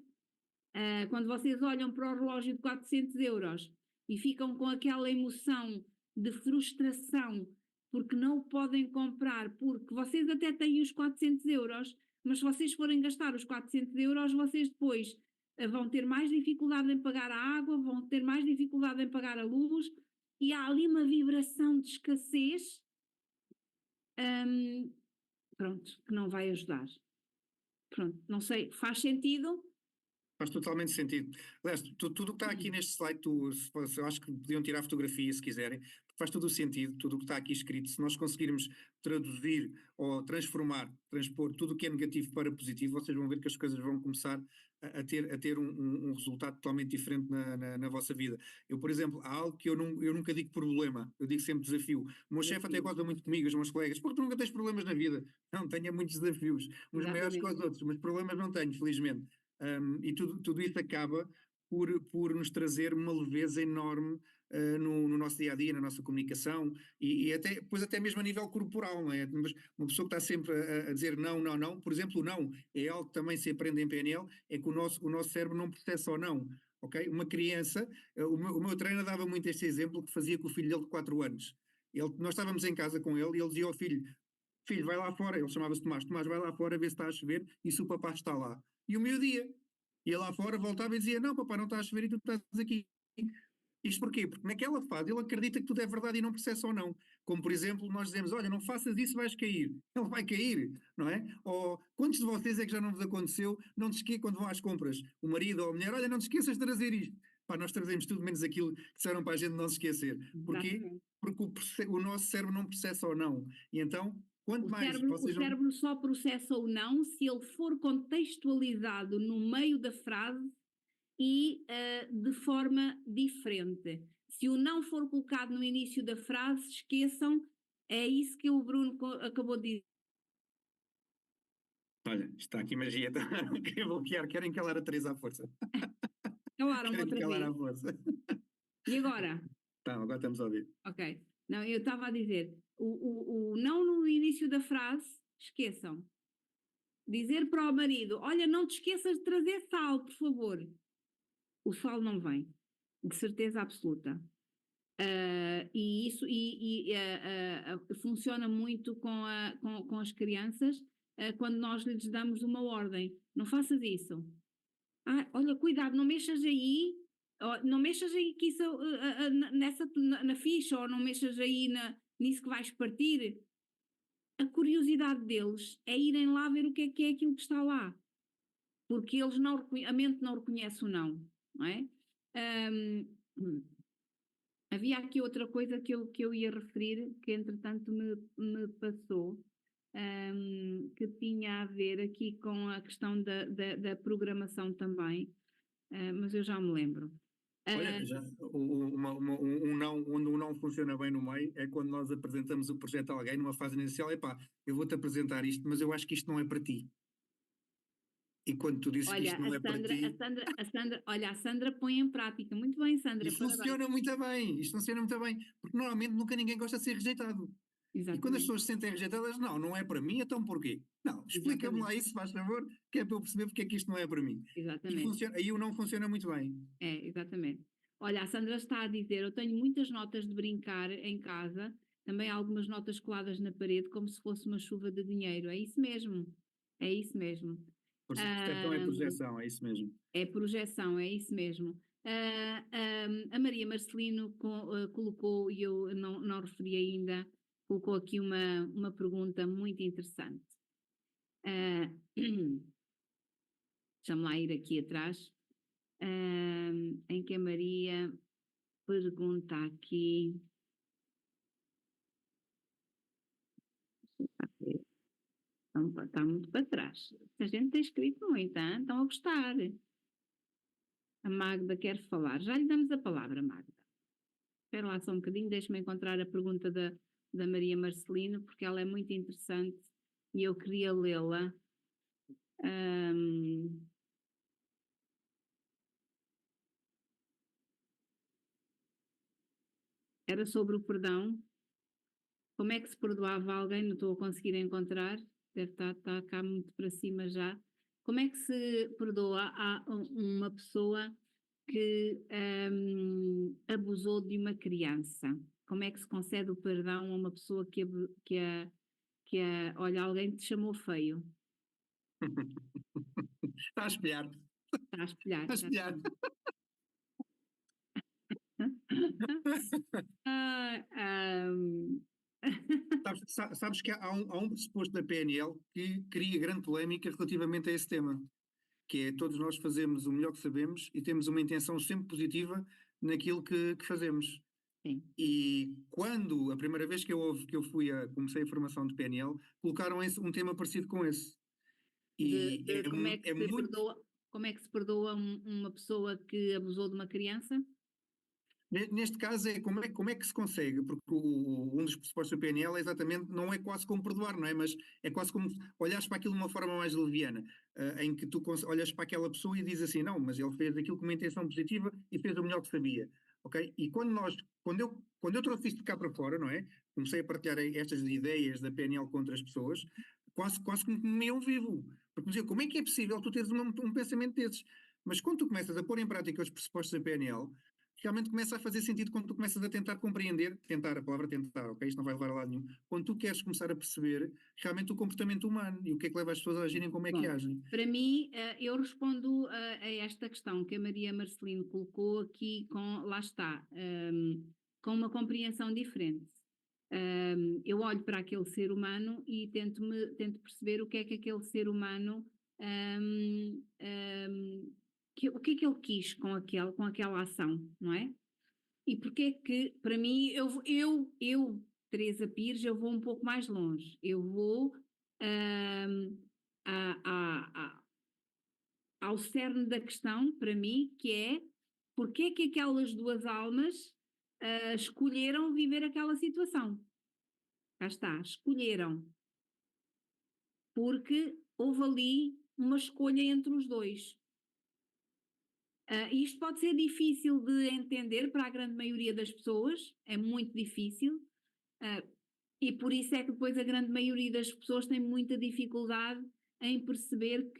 Quando vocês olham para o relógio de 400 euros e ficam com aquela emoção de frustração porque não o podem comprar, porque vocês até têm os 400 euros, mas se vocês forem gastar os 400 euros, vocês depois vão ter mais dificuldade em pagar a água, vão ter mais dificuldade em pagar a luz, e há ali uma vibração de escassez, pronto, que não vai ajudar. Pronto, não sei, faz sentido? Faz totalmente sentido. Aliás, tudo o que está aqui neste slide, eu acho que podiam tirar fotografia se quiserem, porque faz todo o sentido, tudo o que está aqui escrito. Se nós conseguirmos traduzir ou transpor tudo o que é negativo para positivo, vocês vão ver que as coisas vão começar a ter um resultado totalmente diferente na vossa vida. Eu, por exemplo, há algo que eu nunca digo problema, eu digo sempre desafio. O meu chefe até gosta muito comigo, os meus colegas, porque tu nunca tens problemas na vida. Não, tenho muitos desafios, uns maiores que os outros, mas problemas não tenho, felizmente. E tudo isso acaba por nos trazer uma leveza enorme no nosso dia a dia, na nossa comunicação e até mesmo a nível corporal, não é? Mas uma pessoa que está sempre a dizer não, não, não, por exemplo, o não é algo que também se aprende em PNL, é que o nosso cérebro não processa o não. Ok? Uma criança, o meu treino dava muito este exemplo que fazia com o filho dele de 4 anos. Nós estávamos em casa com ele e ele dizia ao filho: Filho, vai lá fora. Ele chamava-se Tomás: Tomás, vai lá fora ver se está a chover e se o papá está lá. E o meio-dia. Ia lá fora, voltava e dizia: Não, papá, não está a chover e tu estás aqui. Isto porquê? Porque naquela fase ele acredita que tudo é verdade e não processa ou não. Como, por exemplo, nós dizemos: Olha, não faças isso, vais cair. Ele vai cair, não é? Ou quantos de vocês é que já não vos aconteceu? Não te esqueças quando vão às compras, o marido ou a mulher: Olha, não te esqueças de trazer isto. Pá, nós trazemos tudo menos aquilo que disseram para a gente não se esquecer. Porquê? Exatamente. Porque o nosso cérebro não processa ou não. E então, quanto mais O vocês não. cérebro só processa o não se ele for contextualizado no meio da frase e de forma diferente. Se o não for colocado no início da frase, esqueçam, é isso que o Bruno acabou de dizer. Olha, está aqui magia. Querem bloquear, querem calar a Teresa à força. Calaram-me Querem outra calar à vez. força. E agora? Então, agora estamos a ouvir. Ok. Não, eu estava a dizer, o não no início da frase, esqueçam. Dizer para o marido: Olha, não te esqueças de trazer sal, por favor. O sal não vem, de certeza absoluta. E isso funciona muito com as crianças quando nós lhes damos uma ordem. Não faças isso. Olha, cuidado, não mexas aí, não mexas aí que isso, na ficha, ou não mexas aí nisso que vais partir. A curiosidade deles é irem lá ver o que é aquilo que está lá. Porque eles a mente não reconhece o não é? Havia aqui outra coisa que eu ia referir, que entretanto me passou, que tinha a ver aqui com a questão da programação também, mas eu já me lembro. Olha, um não, onde um não funciona bem no meio é quando nós apresentamos o projeto a alguém numa fase inicial: Epá, eu vou-te apresentar isto, mas eu acho que isto não é para ti. E quando tu dizes que Olha, isto não é para ti, a Sandra põe em prática. Muito bem, Sandra, isto parabéns. funciona muito bem, isto funciona muito bem, porque normalmente nunca ninguém gosta de ser rejeitado. E quando as Exatamente, pessoas se sentem rejeitadas, não é para mim, então porquê? Não, explica-me lá exatamente, isso, faz favor, que é para eu perceber porque é que isto não é para mim. E exatamente. funciona, aí o não funciona muito bem. Exatamente. Olha, a Sandra está a dizer: eu tenho muitas notas de brincar em casa, também há algumas notas coladas na parede, como se fosse uma chuva de dinheiro. É isso mesmo, é isso mesmo. Percepção é projeção, é isso mesmo. É projeção, é isso mesmo. A Maria Marcelino colocou, e eu não referi ainda, colocou aqui uma pergunta muito interessante. Deixa-me lá ir aqui atrás. em que a Maria pergunta aqui. Está muito para trás. A gente tem escrito muito, hein? Estão a gostar. A Magda quer falar. Já lhe damos a palavra, Magda. Espera lá só um bocadinho, deixe-me encontrar a pergunta da Maria Marcelino, porque ela é muito interessante e eu queria lê-la. Era sobre o perdão. Como é que se perdoava alguém? Não estou a conseguir encontrar. Deve estar cá muito para cima já. Como é que se perdoa a uma pessoa que abusou de uma criança? Como é que se concede o perdão a uma pessoa olha, alguém te chamou feio? Está a espelhar. Está a espelhar. Está a espelhar. Sabes que há um pressuposto da PNL que cria grande polémica relativamente a esse tema, que é todos nós fazemos o melhor que sabemos e temos uma intenção sempre positiva naquilo que fazemos. Sim. E quando, a primeira vez que eu comecei a formação de PNL, colocaram um tema parecido com esse. E como é que se perdoa uma pessoa que abusou de uma criança? Neste caso como é que se consegue, porque um dos pressupostos do PNL é exatamente, não é quase como perdoar, não é? Mas é quase como olhares para aquilo de uma forma mais leviana, em que tu olhas para aquela pessoa e dizes assim, não, mas ele fez aquilo com uma intenção positiva e fez o melhor que sabia, ok? E quando eu trouxe isto de cá para fora, não é? Comecei a partilhar estas ideias da PNL com outras pessoas, quase que me comiam vivo, porque me diziam, como é que é possível tu teres um pensamento desses? Mas quando tu começas a pôr em prática os pressupostos da PNL, realmente começa a fazer sentido quando tu começas a tentar compreender, a palavra tentar, ok? Isto não vai levar a lado nenhum. Quando tu queres começar a perceber realmente o comportamento humano e o que é que leva as pessoas a agirem, como é que agem. Para mim, eu respondo a esta questão que a Maria Marcelino colocou aqui lá está, com uma compreensão diferente. Eu olho para aquele ser humano e tento perceber o que é que aquele ser humano o que é que ele quis com aquela ação, não é? E porque é que, para mim, eu, Teresa Pires, eu vou um pouco mais longe. Eu vou ao cerne da questão, para mim, que é porque é que aquelas duas almas escolheram viver aquela situação. Cá está, escolheram. Porque houve ali uma escolha entre os dois. Isto pode ser difícil de entender para a grande maioria das pessoas, é muito difícil, e por isso é que depois a grande maioria das pessoas tem muita dificuldade em perceber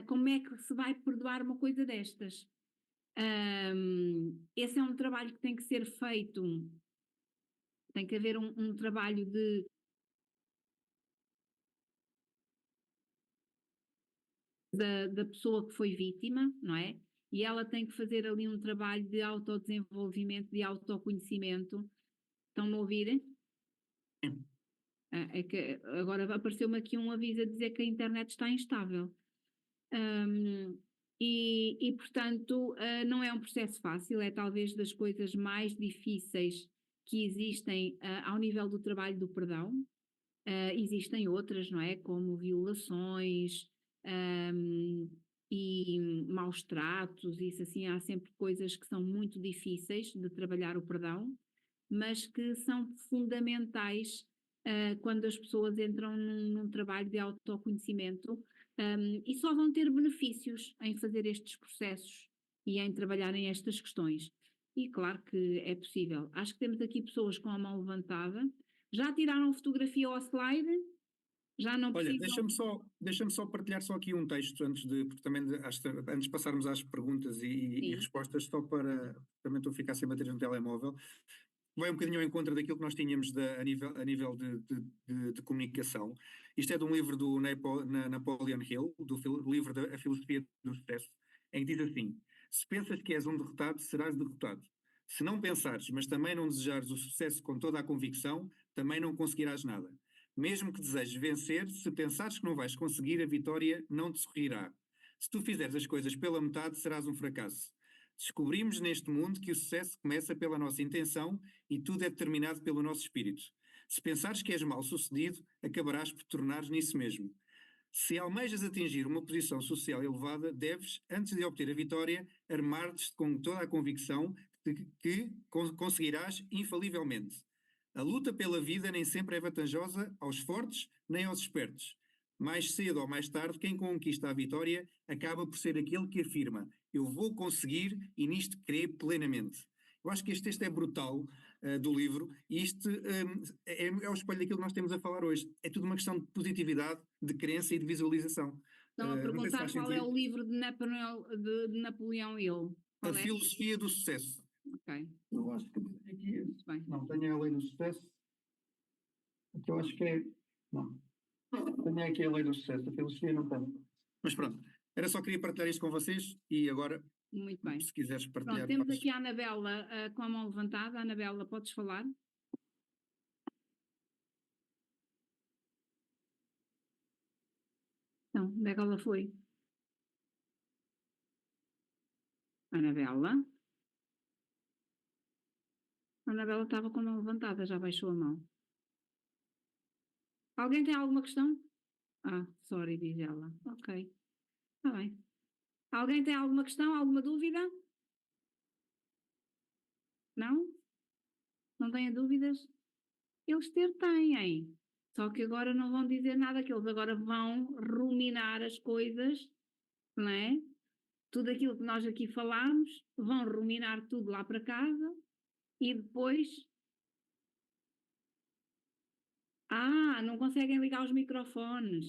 como é que se vai perdoar uma coisa destas. Esse é um trabalho que tem que ser feito, tem que haver um trabalho da pessoa que foi vítima, não é? E ela tem que fazer ali um trabalho de autodesenvolvimento, de autoconhecimento. Estão-me a ouvir? Sim. É que agora apareceu-me aqui um aviso a dizer que a internet está instável. Portanto, não é um processo fácil, é talvez das coisas mais difíceis que existem ao nível do trabalho do perdão. Existem outras, não é? Como violações e maus tratos, isso assim, há sempre coisas que são muito difíceis de trabalhar o perdão, mas que são fundamentais quando as pessoas entram num trabalho de autoconhecimento e só vão ter benefícios em fazer estes processos e em trabalharem estas questões. E claro que é possível. Acho que temos aqui pessoas com a mão levantada. Já tiraram fotografia ao slide? Já não precisam... Olha, deixa-me só partilhar só aqui um texto antes de passarmos às perguntas e respostas, só para também estou a ficar sem bateria no telemóvel. Vai um bocadinho ao encontro daquilo que nós tínhamos a nível de comunicação. Isto é de um livro do Napoleon Hill, do livro A Filosofia do Sucesso, em que diz assim: se pensas que és um derrotado, serás derrotado. Se não pensares, mas também não desejares o sucesso com toda a convicção, também não conseguirás nada. Mesmo que desejes vencer, se pensares que não vais conseguir, a vitória não te sorrirá. Se tu fizeres as coisas pela metade, serás um fracasso. Descobrimos neste mundo que o sucesso começa pela nossa intenção e tudo é determinado pelo nosso espírito. Se pensares que és mal-sucedido, acabarás por tornares nisso mesmo. Se almejas atingir uma posição social elevada, deves, antes de obter a vitória, armar-te com toda a convicção de que conseguirás infalivelmente. A luta pela vida nem sempre é vantajosa aos fortes nem aos espertos. Mais cedo ou mais tarde, quem conquista a vitória acaba por ser aquele que afirma: eu vou conseguir e nisto crê plenamente. Eu acho que este texto é brutal do livro e isto é o espelho daquilo que nós temos a falar hoje. É tudo uma questão de positividade, de crença e de visualização. Estão a Não sei se perguntar faz qual é sentido. o livro de Napoleão Hill. A Qual é? filosofia do sucesso. Ok, Eu acho que tenho aqui. muito bem. Não, tenho a lei do sucesso. Que eu acho que é. Não. Tenho aqui a lei do sucesso. A filosofia não tenho. Mas pronto. Era só queria partilhar isto com vocês e agora, Muito bem. se quiseres Pronto, partilhar. temos podes. aqui a Anabela com a mão levantada. Anabela, podes falar? Então, onde é que ela foi? Anabela? A Anabela estava com a mão levantada, já baixou a mão. Alguém tem alguma questão? Ah, sorry, diz ela. Ok, está bem. Alguém tem alguma questão, alguma dúvida? Não? Não têm dúvidas? Eles têm. Só que agora não vão dizer nada, que eles agora vão ruminar as coisas, não é? Tudo aquilo que nós aqui falámos, vão ruminar tudo lá para casa e depois. Ah, não conseguem ligar os microfones.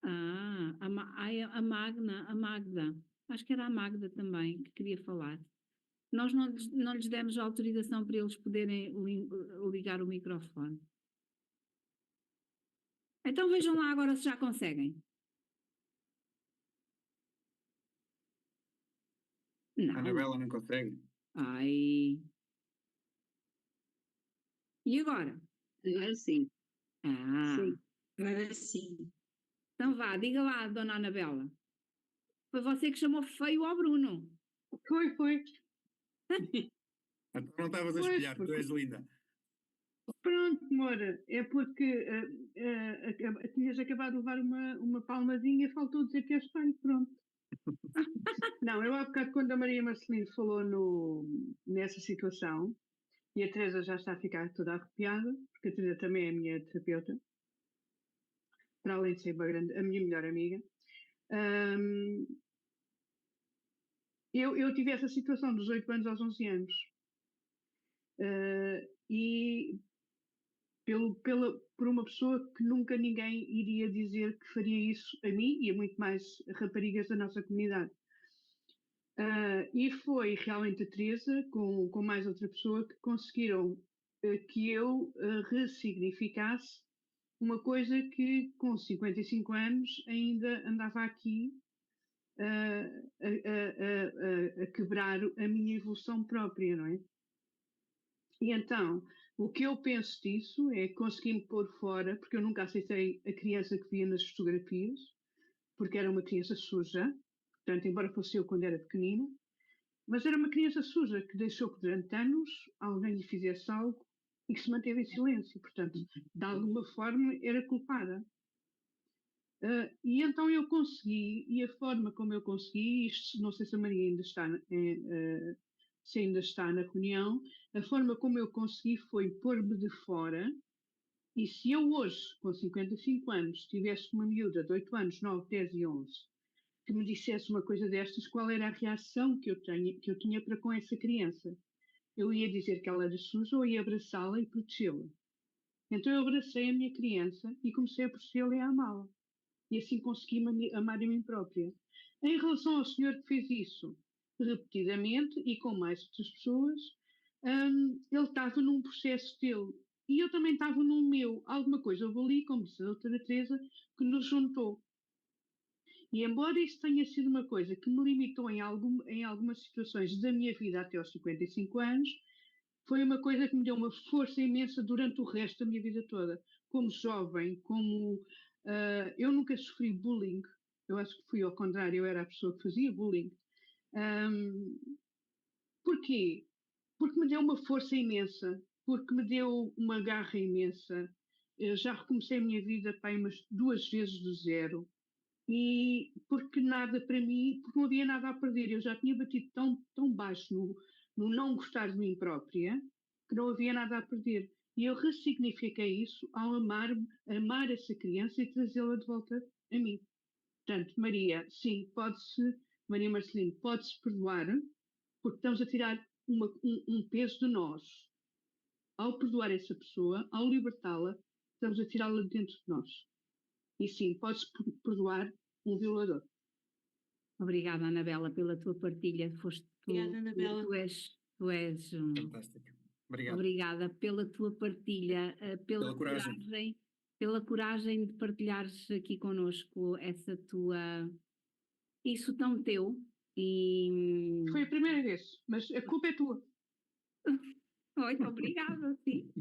Ah, a Magda. Acho que era a Magda também que queria falar. Nós não lhes demos autorização para eles poderem ligar o microfone. Então vejam lá agora se já conseguem. A Não. Anabela não consegue. Ai. E agora? Agora sim. Ah. Sim. Agora sim. Então vá, diga lá, dona Anabela. Foi você que chamou feio ao Bruno. Foi. Então não estavas a Pois, espelhar, tu porque- és linda. Pronto, Moura, é porque tinhas acabado de levar uma palmadinha e faltou dizer que és feio, pronto. Não, eu há bocado quando a Maria Marcelino falou nessa situação, e a Teresa já está a ficar toda arrepiada, porque a Teresa também é a minha terapeuta, para além de ser a minha melhor amiga. Hum, eu tive essa situação dos 8 anos aos 11 anos. E por uma pessoa que nunca ninguém iria dizer que faria isso a mim e a muito mais raparigas da nossa comunidade. E foi realmente a Teresa, com mais outra pessoa, que conseguiram que eu ressignificasse uma coisa que com 55 anos ainda andava aqui a quebrar a minha evolução própria, não é? E então, o que eu penso disso é conseguir-me pôr fora, porque eu nunca aceitei a criança que via nas fotografias, porque era uma criança suja, portanto, embora fosse eu quando era pequenina, mas era uma criança suja que deixou que durante anos alguém lhe fizesse algo e que se manteve em silêncio, portanto, de alguma forma era culpada. E então eu consegui, e a forma como eu consegui, isto não sei se a Maria ainda está, se ainda está na reunião, a forma como eu consegui foi pôr-me de fora, e se eu hoje, com 55 anos, tivesse uma miúda de 8 anos, 9, 10 e 11, que me dissesse uma coisa destas, qual era a reação que eu tinha para com essa criança? Eu ia dizer que ela era suja ou ia abraçá-la e protegê-la. Então eu abracei a minha criança e comecei a protegê-la e a amá-la. E assim consegui amar a mim própria. Em relação ao senhor que fez isso repetidamente e com mais outras pessoas, ele estava num processo dele e eu também estava no meu. Alguma coisa houve ali, como disse a doutora Teresa, que nos juntou. E embora isso tenha sido uma coisa que me limitou em algumas situações da minha vida até aos 55 anos, foi uma coisa que me deu uma força imensa durante o resto da minha vida toda. Como jovem, eu nunca sofri bullying, Eu acho que fui ao contrário, eu era a pessoa que fazia bullying. Ahm, Porquê? Porque me deu uma força imensa, porque me deu uma garra imensa. Eu já recomecei a minha vida pai, umas 2 vezes do zero. E porque nada para mim, porque não havia nada a perder. Eu já tinha batido tão baixo no não gostar de mim própria, que não havia nada a perder. E eu ressignifiquei isso ao amar essa criança e trazê-la de volta a mim. Portanto, Maria, sim, Maria Marcelino, pode-se perdoar, porque estamos a tirar um peso de nós. Ao perdoar essa pessoa, ao libertá-la, estamos a tirá-la de dentro de nós. E sim, pode-se perdoar um violador. Obrigada, Anabela, pela tua partilha. Obrigada, Anabela. Tu és Fantástico. Obrigado. obrigada pela tua partilha, Pela coragem. pela coragem de partilhares aqui connosco isso tão teu. E Foi a primeira vez, mas a culpa é tua. muito obrigada, sim.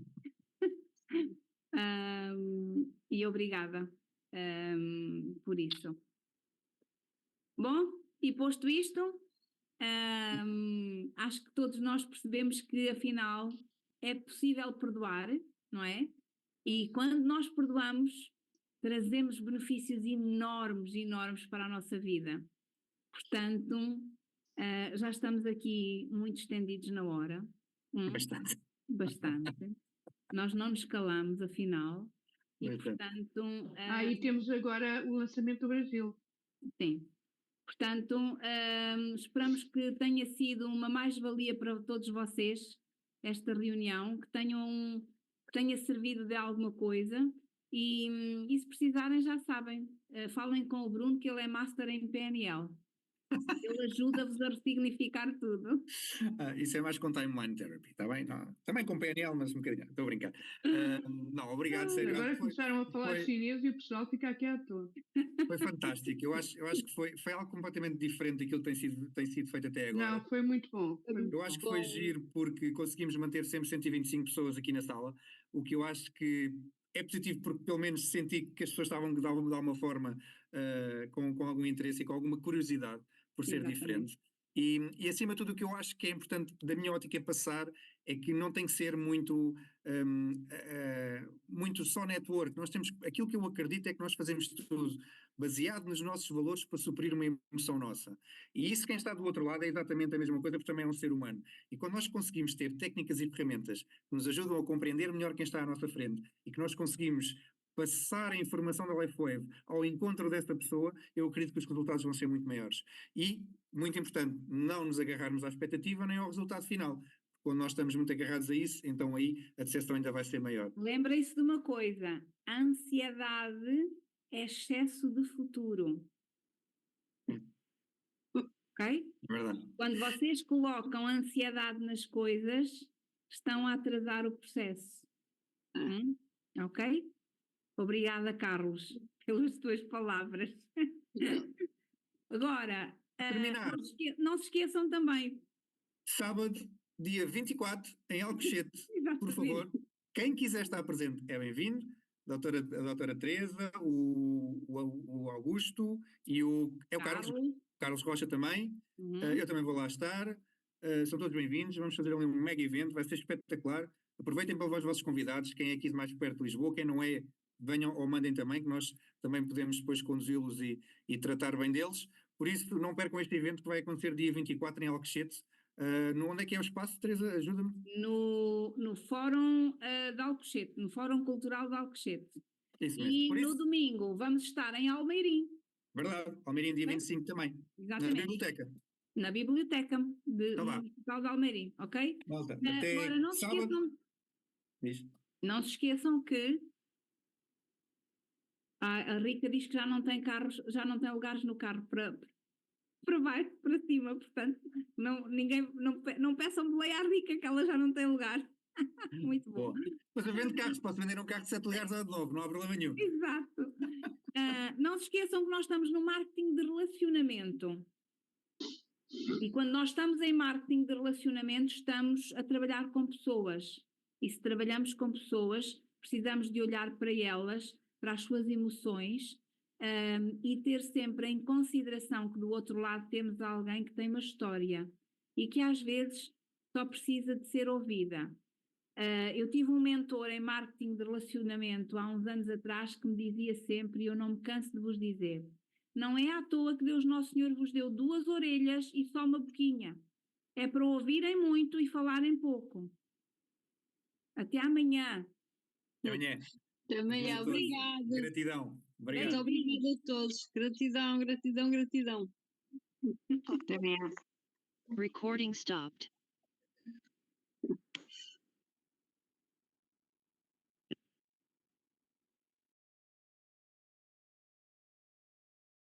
E obrigada por isso. Bom, e posto isto, acho que todos nós percebemos que afinal é possível perdoar, não é? E quando nós perdoamos, trazemos benefícios enormes, enormes para a nossa vida. Portanto, já estamos aqui muito estendidos na hora. Bastante. Bastante. Nós não nos calamos, afinal. E, Bastante. portanto... E temos agora o lançamento do Brasil. Sim. Portanto, esperamos que tenha sido uma mais-valia para todos vocês, esta reunião, que tenha servido de alguma coisa e se precisarem já sabem, falem com o Bruno que ele é Master em PNL. Ele ajuda-vos a ressignificar tudo. Isso é mais com timeline therapy, está bem? Não, também com PNL, mas um bocadinho. Estou a brincar. Não, obrigado, sério. Agora começaram a falar chinês e o pessoal fica aqui à toa. Foi fantástico. Eu acho que foi algo completamente diferente daquilo que tem sido feito até agora. Não, foi muito bom. Eu acho que foi giro porque conseguimos manter sempre 125 pessoas aqui na sala, o que eu acho que é positivo porque pelo menos senti que as pessoas estavam de alguma forma com algum interesse e com alguma curiosidade por ser diferente. E acima de tudo o que eu acho que é importante da minha ótica passar é que não tem que ser muito só network. Nós temos, aquilo que eu acredito é que nós fazemos tudo baseado nos nossos valores para suprir uma emoção nossa. E isso quem está do outro lado é exatamente a mesma coisa porque também é um ser humano. E quando nós conseguimos ter técnicas e ferramentas que nos ajudam a compreender melhor quem está à nossa frente e que nós conseguimos passar a informação da LifeWave ao encontro desta pessoa, eu acredito que os resultados vão ser muito maiores. E, muito importante, não nos agarrarmos à expectativa nem ao resultado final. Quando nós estamos muito agarrados a isso, então aí a decepção ainda vai ser maior. Lembrem-se de uma coisa, a ansiedade é excesso de futuro. Ok? É verdade. Quando vocês colocam ansiedade nas coisas, estão a atrasar o processo. Ok? Obrigada, Carlos, pelas tuas palavras. Agora, não se esqueçam também. Sábado, dia 24, em Alcochete, por favor, quem quiser estar presente é bem-vindo. A doutora Teresa, o Augusto e o Carlos Rocha também. Eu também vou lá estar. São todos bem-vindos. Vamos fazer ali um mega evento, vai ser espetacular. Aproveitem para levar os vossos convidados, quem é aqui mais perto de Lisboa, quem não é, venham ou mandem também, que nós também podemos depois conduzi-los e tratar bem deles. Por isso, não percam este evento que vai acontecer dia 24 em Alcochete. Onde é que é o espaço, Teresa? Ajuda-me. No Fórum de Alcochete, no Fórum Cultural de Alcochete. Isso mesmo. E no domingo vamos estar em Almeirim. Verdade, Almeirim dia 25 também. Exatamente. Na biblioteca. Na biblioteca Municipal de Almeirim, ok? Malta, agora não se esqueçam. Não se esqueçam que a Rica diz que já não tem carros, já não tem lugares no carro para baixo, para cima, portanto, não peçam boleia à Rica que ela já não tem lugar. Muito bom. Mas eu vendo carros, posso vender um carro de 7 lugares ao de novo, não há problema nenhum. Exato. Não se esqueçam que nós estamos no marketing de relacionamento. E quando nós estamos em marketing de relacionamento, estamos a trabalhar com pessoas. E se trabalhamos com pessoas, precisamos de olhar para elas, para as suas emoções, e ter sempre em consideração que do outro lado temos alguém que tem uma história e que às vezes só precisa de ser ouvida. Eu tive um mentor em marketing de relacionamento há uns anos atrás que me dizia sempre, e eu não me canso de vos dizer, não é à toa que Deus Nosso Senhor vos deu 2 orelhas e só uma boquinha. É para ouvirem muito e falarem pouco. Até amanhã. Até amanhã. Também Até é, a todos. obrigada. Gratidão. Muito Obrigado. obrigada a todos. Gratidão, gratidão, gratidão. Recording stopped.